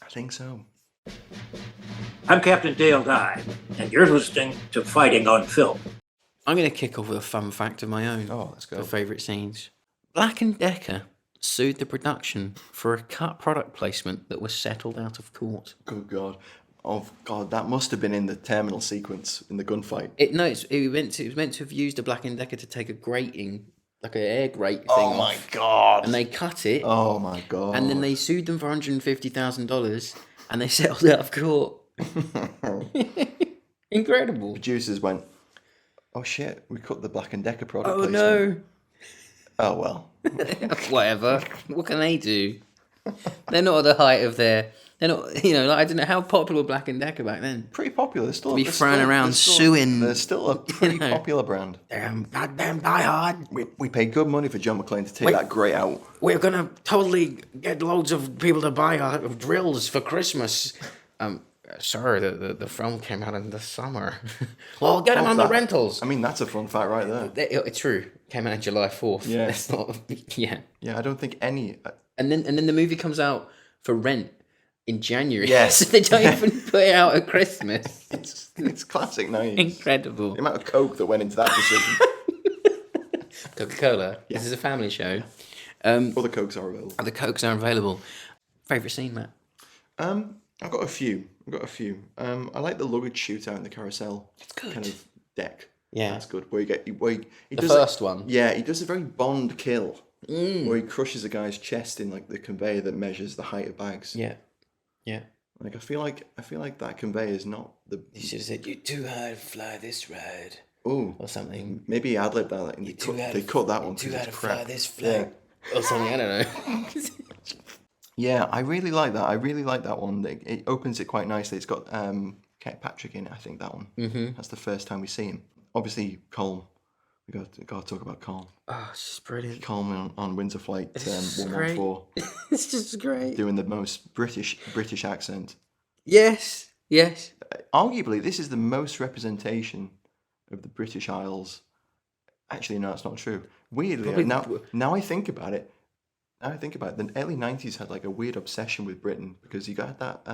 S2: I think so.
S5: I'm Captain Dale Dye, and you're listening to Fighting on Film.
S3: I'm going to kick off with a fun fact of my own.
S2: Let's go.
S3: For favourite scenes. Black & Decker sued the production for a cut product placement that was settled out of court.
S2: Good God. Oh, God, that must have been in the terminal sequence in the gunfight.
S3: It was meant to have used a Black & Decker to take a grating, like an air grate thing off.
S2: Oh, my God.
S3: And they cut it.
S2: Oh, my God.
S3: And then they sued them for $150,000, and they settled out of court. Incredible.
S2: Producers went, oh shit, we cut the Black & Decker product placement.
S3: No.
S2: Oh well.
S3: Whatever. What can they do? They're not at the height of their... They're not, I don't know, how popular were Black & Decker back then?
S2: Pretty popular. They're still...
S3: To be thrown around suing...
S2: They're still a pretty popular brand.
S3: Goddamn Die Hard.
S2: We paid good money for John McClane to take that grey out.
S3: We're going to totally get loads of people to buy our drills for Christmas. Sorry, the film came out in the summer. Well, get them on the rentals.
S2: I mean, that's a fun fact right there.
S3: It's true. Came out on July 4th.
S2: Yeah.
S3: It's not... Yeah.
S2: Yeah, I don't think any...
S3: And then the movie comes out for rent in January.
S2: Yes.
S3: So they don't even put it out at Christmas.
S2: It's classic 90s.
S3: Incredible.
S2: The amount of coke that went into that decision.
S3: Coca-Cola. Yeah. This is a family show.
S2: Other cokes are available.
S3: Other cokes are available. Favourite scene, Matt?
S2: I've got a few. I like the luggage shootout in the carousel.
S3: It's good.
S2: Kind of deck.
S3: Yeah.
S2: That's good. Where he
S3: the
S2: does
S3: first one?
S2: Yeah, he does a very Bond kill. Where he crushes a guy's chest in like the conveyor that measures the height of bags.
S3: Yeah. Yeah.
S2: Like I feel like that conveyor is not the.
S3: You should have said, "You're too hard to fly this ride,"
S2: Oh,
S3: or something.
S2: maybe ad-lib that. Like, they cut that one
S3: Too
S2: because
S3: hard
S2: it's
S3: to fly
S2: crap.
S3: this flag, or something. I don't know.
S2: Yeah, I really like that. I really like that one. It opens it quite nicely. It's got Kate Patrick in it. I think that one. Mm-hmm. That's the first time we see him. Obviously, Colm. We got to talk about Colm.
S3: Oh, it's just brilliant.
S2: Colm on Winter Flight 114.
S3: It's just great.
S2: Doing the most British accent.
S3: Yes.
S2: Arguably, this is the most representation of the British Isles. Actually, no, it's not true. Weirdly, now I think about it. The early 90s had like a weird obsession with Britain because you got that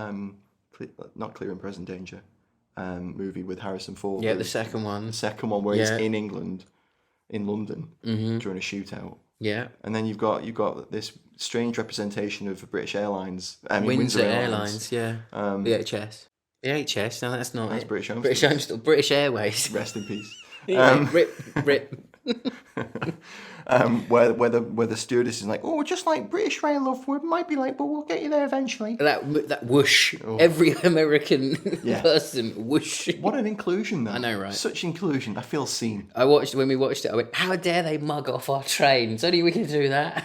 S2: not Clear and Present Danger movie with Harrison Ford.
S3: Yeah, the second one.
S2: The second one where he's in England, in London, during a shootout.
S3: Yeah.
S2: And then you've got this strange representation of British Airlines.
S3: Windsor Airlines, yeah. The HS. The HS, no, that's not
S2: That's
S3: it.
S2: British
S3: Homestall. British Airways.
S2: Rest in peace.
S3: Rip.
S2: Where the stewardess is like, oh, just like British Rail, love, we might be late, but we'll get you there eventually.
S3: That whoosh. Oh. Every American person, whoosh.
S2: What an inclusion, though.
S3: I know, right?
S2: Such inclusion. I feel seen.
S3: When we watched it, I went, how dare they mug off our trains? Only we can do that.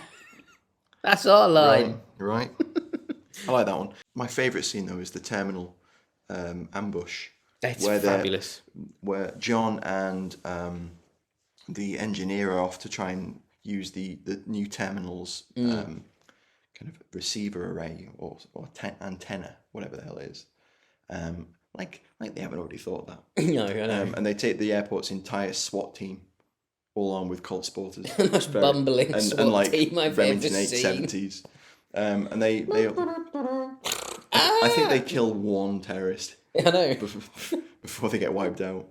S3: That's our line.
S2: Right. I like that one. My favourite scene, though, is the terminal ambush.
S3: That's fabulous.
S2: Where John and the engineer are off to try and use the new terminal's kind of receiver array or antenna, whatever the hell it is. Like they haven't already thought that.
S3: No, I know.
S2: And they take the airport's entire SWAT team, all armed with Colt Sporters.
S3: The most bumbling SWAT team I've ever seen.
S2: 70s. And they I think they kill one terrorist.
S3: I know.
S2: Before they get wiped out.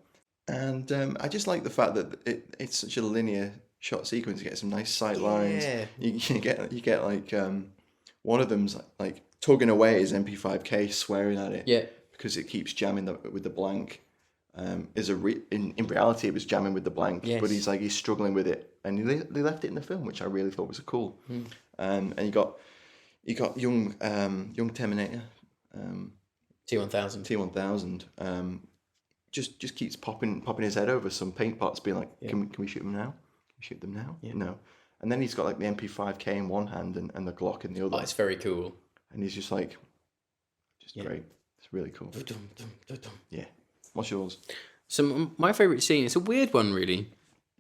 S2: And I just like the fact that it's such a linear shot sequence. You get some nice sight lines.
S3: Yeah.
S2: You get like one of them's like tugging away at his MP5K, swearing at it.
S3: Yeah.
S2: Because it keeps jamming with the blank. In reality, it was jamming with the blank.
S3: Yes.
S2: But he's struggling with it, and they left it in the film, which I really thought was cool. And you got young Terminator.
S3: T-1000.
S2: Just keeps popping his head over some paint pots, being like, "Can we shoot them now? Can we shoot them now?" Yeah. No. And then he's got like the MP5K in one hand and the Glock in the other.
S3: Oh, it's very cool.
S2: And he's just like, great. It's really cool. Yeah. What's yours?
S3: So my favourite scene, it's a weird one really,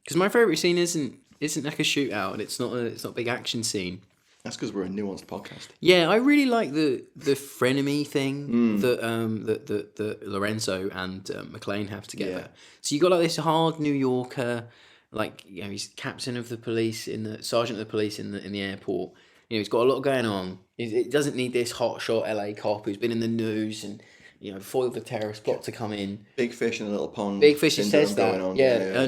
S3: because my favourite scene isn't like a shootout, and it's not a big action scene.
S2: That's because we're a nuanced podcast.
S3: Yeah, I really like the frenemy thing that Lorenzo and McClane have together.
S2: Yeah.
S3: So you got like this hard New Yorker, like he's captain of the police sergeant of the police in the airport. He's got a lot going on. It doesn't need this hotshot LA cop who's been in the news and foiled the terrorist plot to come in.
S2: Big fish in a little pond.
S3: Big fish says that.
S2: Going on.
S3: Yeah.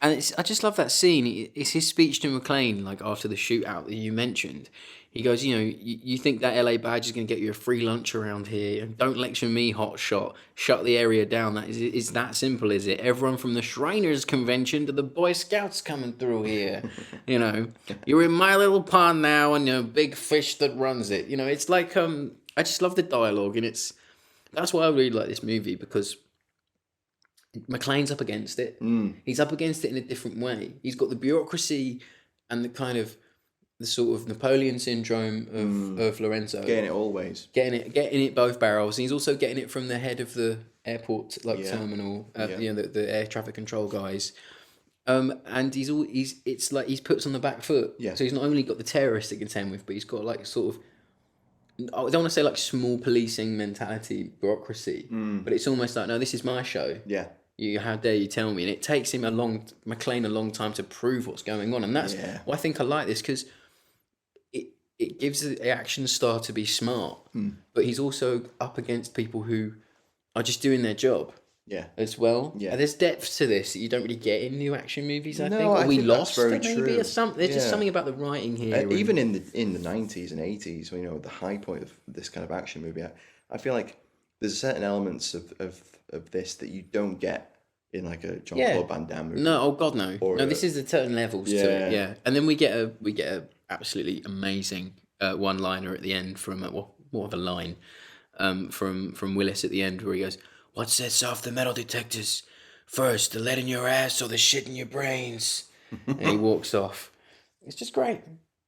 S3: And I just love that scene. It's his speech to McClane, like after the shootout that you mentioned. He goes, you think that LA badge is going to get you a free lunch around here? Don't lecture me, hotshot. Shut the area down. It's that simple, is it? Everyone from the Shriners Convention to the Boy Scouts coming through here. You're in my little pond now, and big fish that runs it. It's like I just love the dialogue, and that's why I really like this movie, because McClane's up against it. He's up against it in a different way. He's got the bureaucracy and the sort of Napoleon syndrome of Lorenzo.
S2: Getting it always.
S3: Getting it both barrels. And he's also getting it from the head of the airport terminal, the air traffic control guys. And it's like he's puts on the back foot.
S2: Yeah.
S3: So he's not only got the terrorists to contend with, but he's got like sort of, I don't want to say like small policing mentality, bureaucracy, but it's almost like, no, this is my show.
S2: Yeah.
S3: How dare you tell me? And it takes him McClane a long time to prove what's going on. And that's why I think I like this, because it gives the action star to be smart, but he's also up against people who are just doing their job.
S2: Yeah.
S3: As well.
S2: Yeah.
S3: There's depth to this that you don't really get in new action movies, I think.
S2: No,
S3: Or we
S2: think
S3: lost
S2: that's very
S3: it maybe
S2: true.
S3: or something. There's just something about the writing here.
S2: Even in the 90s and 80s, the high point of this kind of action movie, I feel like there's certain elements of this that you don't get in like a Jean-Claude Van Damme movie.
S3: No, oh god, no.
S2: Or
S3: this is the certain levels to it, yeah. And then we get a absolutely amazing one-liner at the end from more of a line. from Willis at the end, where he goes, "What sets off the metal detectors? First, the lead in your ass or the shit in your brains." And he walks off. It's just great.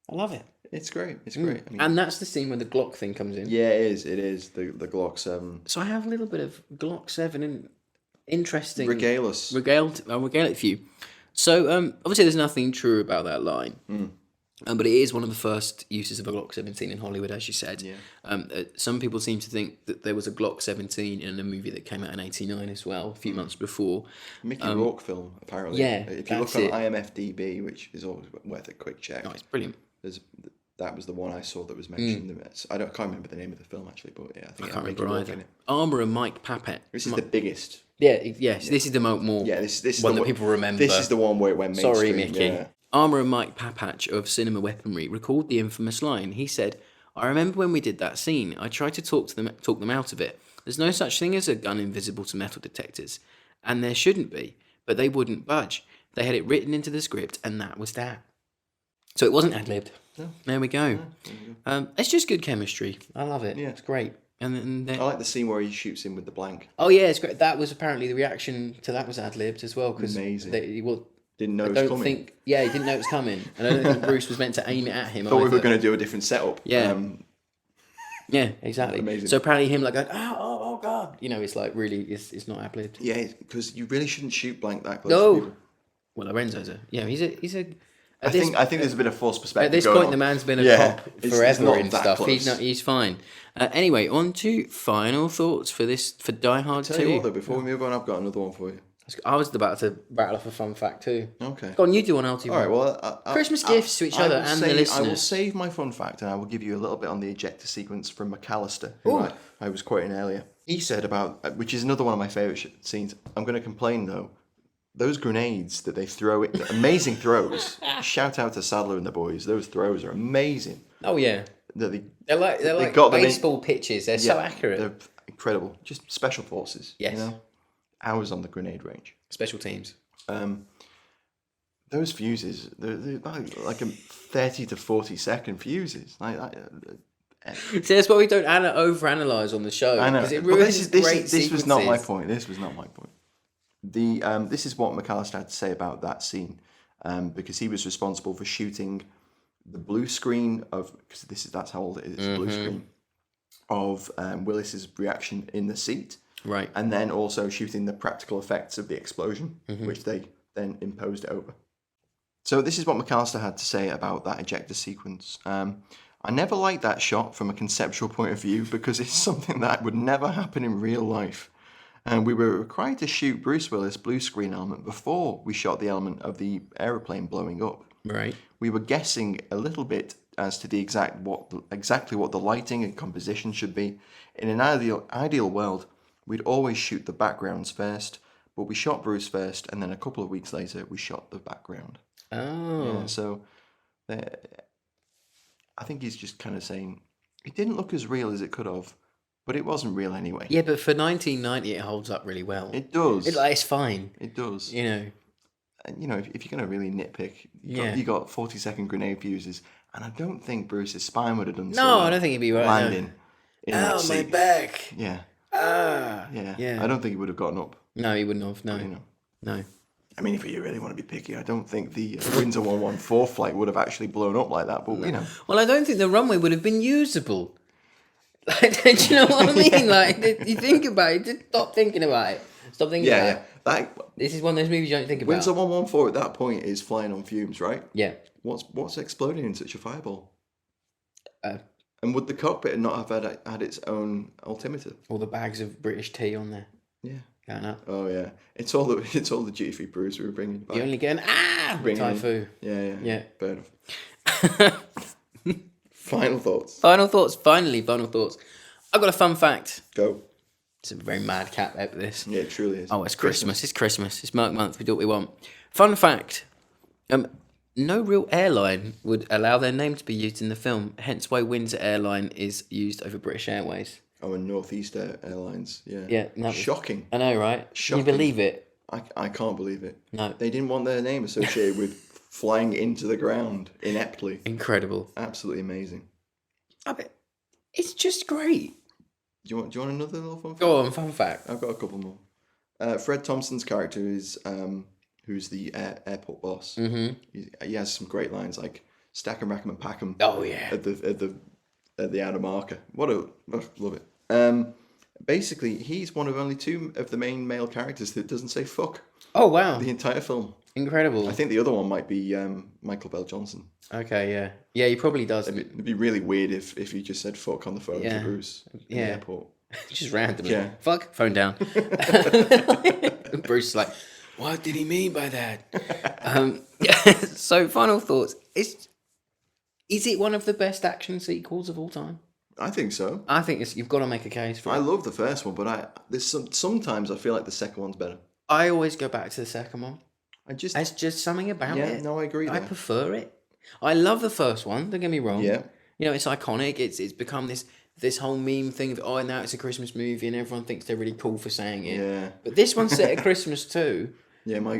S3: I love it.
S2: It's great. It's great. I mean,
S3: And that's the scene when the Glock thing comes in.
S2: yeah, it is. It is the Glock 7.
S3: So I have a little bit of Glock 7 in interesting.
S2: Regale us.
S3: I'll regale it for you. So obviously there's nothing true about that line. But it is one of the first uses of a Glock 17 in Hollywood, as you said.
S2: Yeah.
S3: Some people seem to think that there was a Glock 17 in a movie that came out in '89 as well, a few months before.
S2: Mickey Rourke film, apparently.
S3: Yeah,
S2: if you look on IMFDB, which is always worth a quick check.
S3: Oh, it's brilliant.
S2: That was the one I saw that was mentioned. I can't remember the name of the film actually, but yeah, I think
S3: I can't
S2: Mickey
S3: remember
S2: Rourke
S3: either.
S2: in it.
S3: Armourer Mike Papet.
S2: This is the biggest.
S3: Yes, this is the more
S2: Yeah, this is
S3: one
S2: the
S3: that
S2: one,
S3: people remember.
S2: This is the one where it went mainstream.
S3: Sorry, Mickey.
S2: Yeah.
S3: Armourer Mike Papach of Cinema Weaponry recalled the infamous line. He said, "I remember when we did that scene, I tried to talk them out of it. There's no such thing as a gun invisible to metal detectors. And there shouldn't be, but they wouldn't budge. They had it written into the script, and that was that." So it wasn't ad-libbed. No. There we go. It's just good chemistry. I love it.
S2: Yeah.
S3: It's great. And then,
S2: I like the scene where he shoots him with the blank.
S3: oh yeah, it's great. That was apparently the reaction to that was ad-libbed as well. Cause
S2: Amazing.
S3: I
S2: Didn't know it was
S3: don't
S2: coming.
S3: think. Yeah, he didn't know it was coming, and I don't think Bruce was meant to aim it at him.
S2: Thought we
S3: either.
S2: were going to do a different setup.
S3: Yeah. Yeah, exactly.
S2: Amazing.
S3: So apparently him like going, oh god, it's like really, it's not ad-libbed.
S2: Yeah, because you really shouldn't shoot blank that close.
S3: No.
S2: To people.
S3: Well, Lorenzo's he's a.
S2: I think there's a bit of false perspective.
S3: At this
S2: going
S3: point,
S2: on.
S3: the man's been a cop
S2: it's
S3: forever
S2: not
S3: and
S2: that
S3: stuff.
S2: close.
S3: He's fine. Anyway, on to final thoughts for Die Hard 2.
S2: Tell you what, though, before we move on, I've got another one for you.
S3: I was about to rattle off a fun fact too.
S2: Okay.
S3: Go on, you do one, I'll do one.
S2: All right, well...
S3: Christmas gifts to each other and the listeners.
S2: I will save my fun fact and I will give you a little bit on the ejector sequence from McAllister, who I was quoting earlier. He said about, which is another one of my favourite scenes, I'm going to complain though, those grenades that they throw, amazing throws. Shout out to Sadler and the boys, those throws are amazing.
S3: Oh yeah. They're like
S2: got
S3: baseball pitches, they're so accurate.
S2: They're incredible. Just special forces.
S3: Yes.
S2: Hours on the grenade range.
S3: Special teams.
S2: Those fuses, they're like a 30 to 40 second fuses.
S3: See, that's why we don't overanalyze on the show.
S2: I know.
S3: Because it
S2: But
S3: ruins
S2: this was not my
S3: sequences.
S2: point. This was not my point. This is what McAllister had to say about that scene, because he was responsible for shooting the blue screen of, because that's how old it is, it's a blue screen of Willis's reaction in the seat.
S3: Right.
S2: And then also shooting the practical effects of the explosion, which they then imposed over. So this is what McAllister had to say about that ejector sequence. I never liked that shot from a conceptual point of view because it's something that would never happen in real life. And we were required to shoot Bruce Willis' blue screen element before we shot the element of the aeroplane blowing up.
S3: Right.
S2: We were guessing a little bit as to the exactly what the lighting and composition should be. In an ideal world, we'd always shoot the backgrounds first, but we shot Bruce first, and then a couple of weeks later, we shot the background.
S3: Oh.
S2: Yeah, so I think he's just kind of saying it didn't look as real as it could have, but it wasn't real anyway.
S3: Yeah, but for 1990, it holds up really well.
S2: It does.
S3: It's fine.
S2: It does.
S3: And,
S2: if you're going to really nitpick, you got 40-second grenade fuses, and I don't think Bruce's spine would have done so well
S3: I don't think he'd be right
S2: landing in that
S3: my
S2: seat.
S3: back.
S2: Yeah.
S3: Yeah.
S2: I don't think he would have gotten up.
S3: No, he wouldn't have. No. No.
S2: I mean, if you really want to be picky, I don't think the Windsor 114 flight would have actually blown up like that, but
S3: Well, I don't think the runway would have been usable. Like, do you know what I mean? Like, you think about it. Just stop thinking about it. Stop thinking about it. This is one of those movies you don't think about.
S2: Windsor 114 at that point is flying on fumes, right?
S3: Yeah.
S2: What's exploding in such a fireball? And would the cockpit not have had its own altimeter?
S3: All the bags of British tea on there.
S2: Yeah.
S3: Going up.
S2: Oh yeah. It's all the duty-free brews we were bringing back.
S3: You only get an typhoon.
S2: Yeah. Fair enough. Final thoughts.
S3: Final thoughts. I've got a fun fact.
S2: Go.
S3: It's a very madcap at this.
S2: Yeah, it truly is.
S3: Oh, it's Christmas. It's Christmas. It's Merc Month. We do what we want. Fun fact. No real airline would allow their name to be used in the film, hence why Windsor Airline is used over British Airways.
S2: Oh, and Northeast Airlines, yeah.
S3: Yeah.
S2: Shocking.
S3: I know, right?
S2: Shocking.
S3: Can you believe it?
S2: I can't believe it.
S3: No.
S2: They didn't want their name associated with flying into the ground ineptly.
S3: Incredible.
S2: Absolutely amazing.
S3: I bet it's just great.
S2: Do you want another little fun fact?
S3: Go on, fun fact.
S2: I've got a couple more. Fred Thompson's character is who's the airport boss.
S3: Mm-hmm.
S2: He has some great lines like "stack 'em, rack 'em, and pack 'em."
S3: Oh yeah.
S2: At the outer marker. Love it. Basically, he's one of only 2 of the main male characters that doesn't say fuck
S3: Oh wow.
S2: the entire film.
S3: Incredible.
S2: I think the other one might be Michael Bell Johnson.
S3: Okay, yeah. Yeah, he probably does.
S2: It'd be really weird if he just said fuck on the phone
S3: Yeah.
S2: to Bruce in the airport.
S3: Just randomly.
S2: Yeah.
S3: Fuck, phone down. Bruce is like, what did he mean by that? So, final thoughts. Is it one of the best action sequels of all time?
S2: I think so.
S3: I think you've got to make a case for it.
S2: I love the first one, but sometimes I feel like the second one's better.
S3: I always go back to the second one. There's just something about it.
S2: Yeah, no, I agree.
S3: I prefer it. I love the first one. Don't get me wrong.
S2: Yeah.
S3: You know, it's iconic. It's become this whole meme thing of now it's a Christmas movie and everyone thinks they're really cool for saying it.
S2: Yeah.
S3: But this one's set at Christmas too.
S2: Yeah, my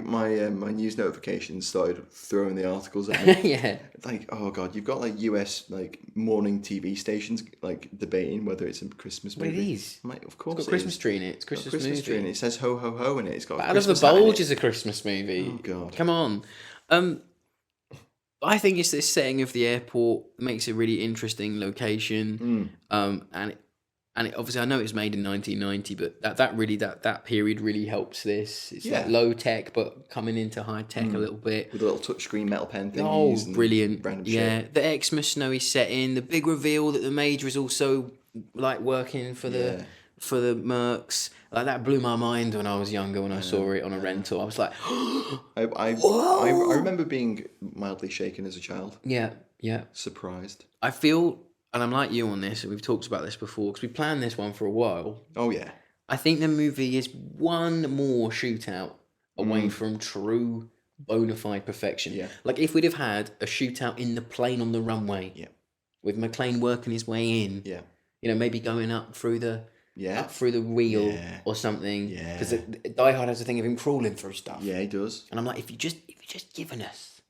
S2: news notifications started throwing the articles at me.
S3: Yeah.
S2: Like, oh god, you've got like US like morning TV stations like debating whether it's a Christmas movie.
S3: But it is.
S2: I'm like, of course,
S3: It's got Christmas tree in it. It's Christmas movie.
S2: tree in it. It says ho ho ho in it. It's got
S3: Out of the
S2: Christmas hat in
S3: Bulge
S2: it.
S3: is a Christmas movie.
S2: Oh god.
S3: Come on. I think it's this setting of the airport makes a really interesting location. And it, obviously I know it was made in 1990, but that period really helps this. It's like low tech, but coming into high tech a little bit.
S2: With a little touchscreen metal pen thing.
S3: Oh, brilliant.
S2: Random
S3: yeah.
S2: shit.
S3: The Xmas snowy setting, the big reveal that the Major is also like working for the mercs. Like that blew my mind when I was younger when I saw it on a rental. I was like,
S2: I remember being mildly shaken as a child.
S3: yeah.
S2: Surprised.
S3: I feel, and I'm like you on this, and we've talked about this before, because we planned this one for a while.
S2: Oh yeah.
S3: I think the movie is one more shootout away from true bona fide perfection.
S2: Yeah.
S3: Like if we'd have had a shootout in the plane on the runway, with McClane working his way in, you know, maybe going up through the wheel or something. Yeah. Because Die Hard has a thing of him crawling through stuff.
S2: Yeah, he does.
S3: And I'm like, if you just given us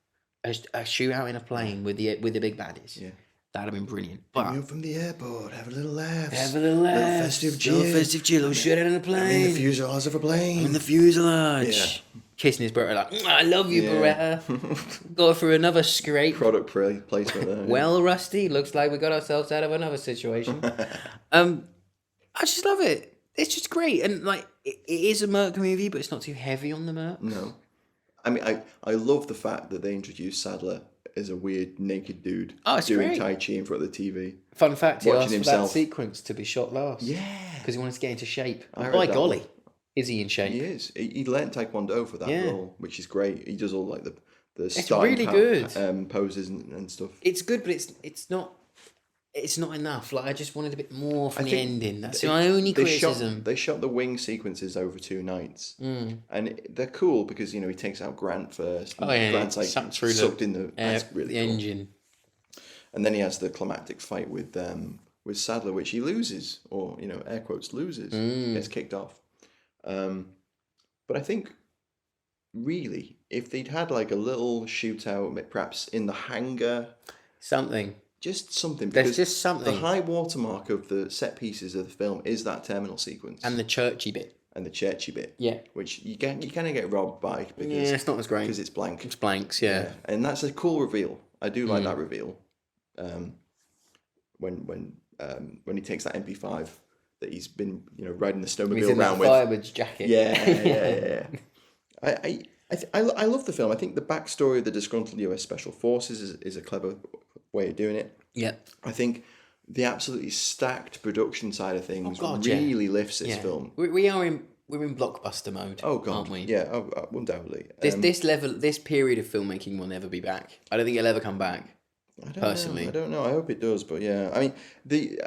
S3: a shootout in a plane with the big baddies, that'd have been brilliant. But
S2: you from the airport, have a little laugh.
S3: Little festive chill. Little shit out on the plane.
S2: I'm in the fuselage of a plane.
S3: I'm in the fuselage.
S2: Yeah.
S3: Kissing his Beretta like, I love you, Beretta. Go through another scrape.
S2: Product placement there.
S3: Well, Rusty, looks like we got ourselves out of another situation. I just love it. It's just great. And like, it is a Merc movie, but it's not too heavy on the Mercs.
S2: No. I mean, I love the fact that they introduced Sadler as a weird naked dude doing
S3: great.
S2: Tai Chi in front of the TV.
S3: Fun fact, he
S2: Watching
S3: asked
S2: himself.
S3: for that sequence to be shot last.
S2: Yeah.
S3: Because he wanted to get into shape.
S2: I
S3: And
S2: heard
S3: by
S2: that
S3: golly,
S2: one.
S3: is he in shape?
S2: He is. He learnt Taekwondo for that role, which is great. He does all like the starting
S3: really good.
S2: poses and stuff.
S3: It's good, but it's not enough. Like I just wanted a bit more from the
S2: think
S3: ending. That's my only criticism.
S2: They shot the wing sequences over 2 nights, and they're cool because he takes out Grant first. And Grant's like sucked in the that's really
S3: the
S2: cool.
S3: engine.
S2: And then he has the climactic fight with Sadler, which he loses, or air quotes loses, gets kicked off. But I think really, if they'd had like a little shootout, perhaps in the hangar,
S3: Something.
S2: just something.
S3: There's
S2: Because
S3: just something.
S2: the high watermark of the set pieces of the film is that terminal sequence
S3: And the churchy bit.
S2: and the churchy bit.
S3: Yeah.
S2: Which you kind of get robbed by because
S3: It's not as great.
S2: because it's blank.
S3: It's blanks, yeah.
S2: And that's a cool reveal. I do like that reveal. When he takes that MP5 that he's been riding the
S3: He's
S2: snowmobile
S3: in that
S2: around with.
S3: firewood's jacket.
S2: Yeah. I love the film. I think the backstory of the disgruntled US Special Forces is a clever way of doing it.
S3: Yeah.
S2: I think the absolutely stacked production side of things really lifts this film.
S3: We're in blockbuster mode.
S2: Oh god,
S3: aren't we?
S2: Yeah, undoubtedly.
S3: This period of filmmaking will never be back. I don't think it'll ever come back.
S2: I
S3: personally.
S2: don't know. I hope it does, but yeah. I mean, the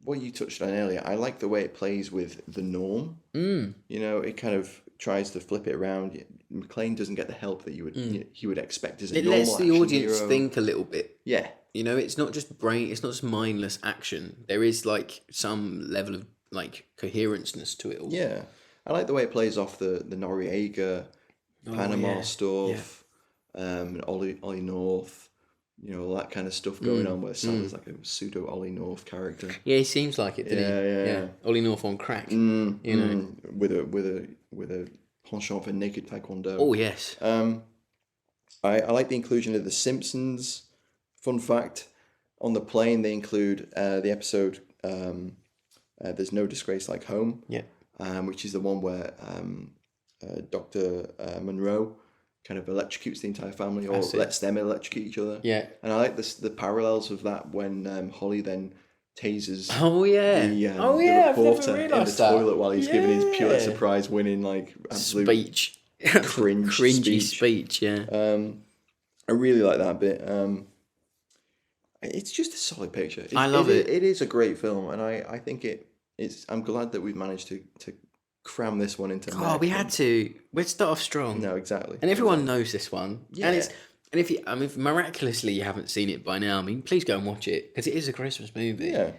S2: what you touched on earlier, I like the way it plays with the norm. It kind of tries to flip it around. McClane doesn't get the help that he would expect as a normal
S3: lets the
S2: action
S3: audience
S2: hero.
S3: think a little bit.
S2: Yeah.
S3: It's not just it's not just mindless action. There is like some level of like coherenceness to it all.
S2: Yeah. I like the way it plays off the Noriega, Panama stuff, Ollie North. all that kind of stuff going on, where Sam is like a pseudo Ollie North character.
S3: Yeah, he seems like it, doesn't he?
S2: Yeah.
S3: Ollie North on crack.
S2: With a penchant for naked taekwondo.
S3: Oh yes.
S2: I like the inclusion of The Simpsons. Fun fact: on the plane, they include the episode "There's No Disgrace Like Home."
S3: Yeah.
S2: Which is the one where Dr. Monroe kind of electrocutes the entire family, or lets them electrocute each other.
S3: Yeah.
S2: And I like the parallels of that when Holly then tasers the reporter in the toilet while he's giving his Pulitzer Prize winning absolute
S3: speech. Cringy speech. Yeah.
S2: I really like that bit. It's just a solid picture.
S3: I love it.
S2: It is a great film, and I think it's. I'm glad that we've managed to cram this one into.
S3: Oh, we had to. We'd start off strong.
S2: No, exactly.
S3: And everyone knows this one.
S2: Yeah.
S3: And if miraculously you haven't seen it by now, please go and watch it, because it is a Christmas movie.
S2: Yeah.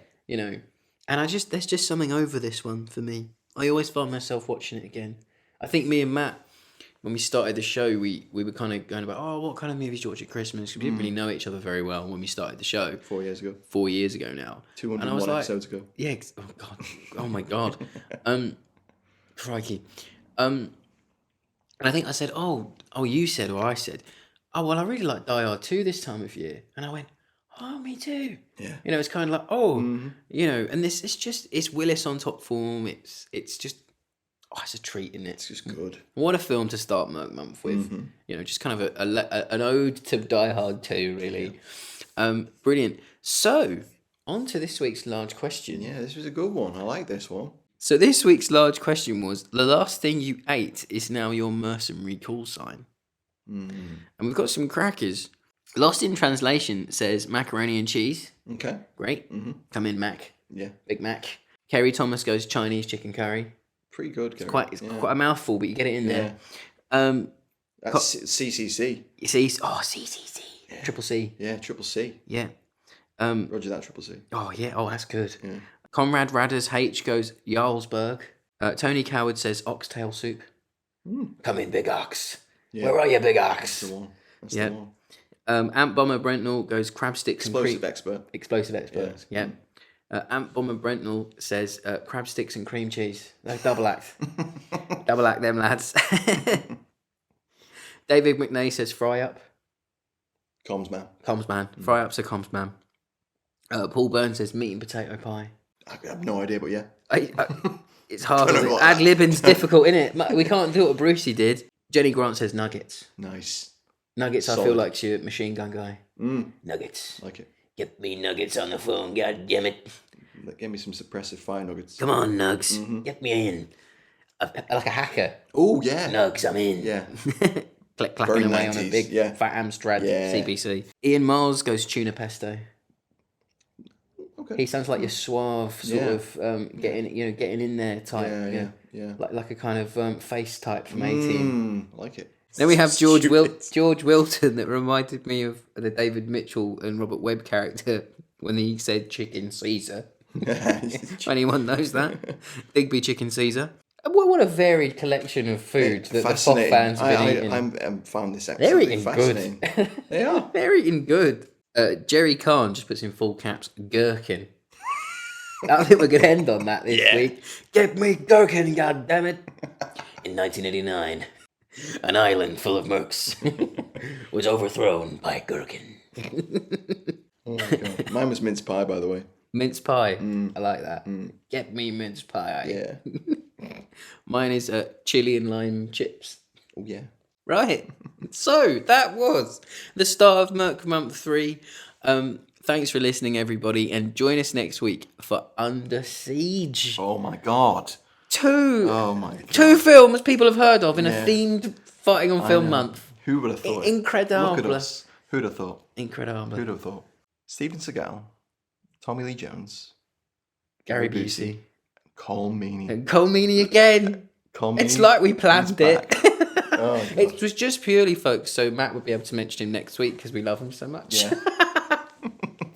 S3: And there's just something over this one for me. I always find myself watching it again. I think me and Matt, when we started the show, we were kind of going about, what kind of movies do you watch at Christmas? We didn't really know each other very well when we started the show.
S2: 4 years ago.
S3: 4 years ago now.
S2: 201 episodes ago.
S3: Yeah. Oh God. Oh my God. Crikey. And I think I said, you said, or I said, well, I really like Die Hard 2 this time of year. And I went, me too.
S2: Yeah.
S3: It's kind of like, and this, it's Willis on top form. It's just, it's a treat, isn't it?
S2: It's just good.
S3: What a film to start Merc Month with. Just kind of an ode to Die Hard 2, really. Yeah. Brilliant. So, on to this week's large question.
S2: Yeah, this was a good one. I like this one.
S3: So this week's large question was, the last thing you ate is now your mercenary call sign. And we've got some crackers. Lost in Translation says macaroni and cheese.
S2: Okay.
S3: Great. Come in, Mac.
S2: Yeah.
S3: Big Mac. Kerry Thomas goes Chinese chicken curry.
S2: Pretty good.
S3: It's quite a mouthful, but you get it in there.
S2: That's CCC.
S3: CCC.
S2: Yeah.
S3: Triple C.
S2: Yeah, Triple C.
S3: Yeah.
S2: Roger that, Triple C.
S3: Oh, yeah. Oh, that's good.
S2: Yeah.
S3: Conrad Radders H goes Jarlsberg. Tony Coward says oxtail soup. Come in, Big Ox. Yeah. Where are you, Big Ox?
S2: That's the one. That's the one.
S3: Ant Bomber Brentnell goes crab sticks
S2: Explosive
S3: and
S2: expert.
S3: Explosive expert. Yeah. Ant Bomber Brentnell says crab sticks and cream cheese. No, double act. Double act them, lads. David McNay says fry up.
S2: Comms man.
S3: Fry up's a comms man. Paul Byrne says meat and potato pie.
S2: I have no idea, but yeah.
S3: It's hard. Ad-libbing's difficult, innit? We can't do what Brucey did. Jenny Grant says nuggets.
S2: Nice.
S3: Nuggets, solid. I feel like you're a machine gun guy. Nuggets.
S2: Like it.
S3: Get me nuggets on the phone, god damn it.
S2: Get me some suppressive fire nuggets.
S3: Come on, Nugs. Get me in. Like a hacker.
S2: Oh, yeah.
S3: Nugs, I'm in.
S2: Yeah.
S3: Clacking away 90s, on a big fat Amstrad CBC. Ian Miles goes tuna pesto. Okay. He sounds like your suave sort of getting in there type. Yeah. Like a kind of face type from 18.
S2: Like it.
S3: Then we have George Wilton that reminded me of the David Mitchell and Robert Webb character when he said chicken Caesar. Anyone knows that? Digby chicken Caesar. What a varied collection of food that the Fox fans have been eating.
S2: I found this absolutely fascinating.
S3: Good.
S2: They are.
S3: They're eating good. Jerry Kahn just puts in full caps, gherkin. I think we're going to end on that this week. Get me gherkin, goddammit. In 1989, an island full of mercs was overthrown by gherkin.
S2: Oh my God. Mine was mince pie, by the way.
S3: Mince pie. I like that. Get me mince pie.
S2: Yeah.
S3: Mine is chili and lime chips.
S2: Oh, yeah.
S3: Right. So that was the start of Merc Month 3. Thanks for listening, everybody, and join us next week for Under Siege.
S2: Oh my God.
S3: Two films people have heard of in a themed fighting on film month.
S2: Who would have thought?
S3: Incredible.
S2: Look at us. Who'd have thought?
S3: Incredible.
S2: Who'd have thought? Steven Seagal, Tommy Lee Jones,
S3: Gary Busey,
S2: Colm Meany.
S3: And Colm Meany again. It's like we planned it.
S2: Oh,
S3: it was just purely, folks, so Matt would be able to mention him next week because we love him so much.
S2: Yeah.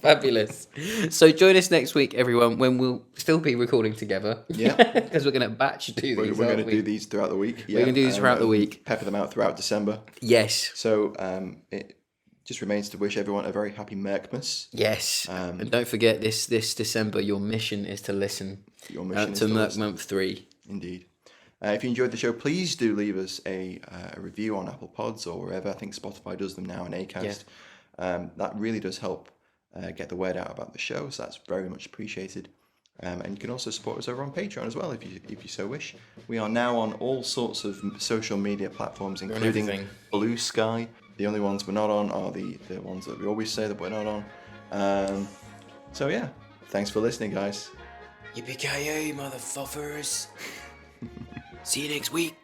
S3: Fabulous. So join us next week, everyone, when we'll still be recording together. Yeah. Because we're going to batch do these.
S2: We're going to do these throughout the week.
S3: Yeah. We're going to do these throughout the week.
S2: Pepper them out throughout December.
S3: Yes.
S2: So just remains to wish everyone a very happy Mercmas.
S3: Yes. And don't forget, this December, your mission is to listen to Merc Month 3.
S2: Indeed. If you enjoyed the show, please do leave us a review on Apple Pods or wherever. I think Spotify does them now, and Acast. Yeah. That really does help get the word out about the show, so that's very much appreciated. And you can also support us over on Patreon as well, if you so wish. We are now on all sorts of social media platforms, including Blue Sky. The only ones we're not on are the ones that we always say that we're not on. So yeah, thanks for listening, guys.
S3: Yippee Ki Yay, motherfuckers. See you next week.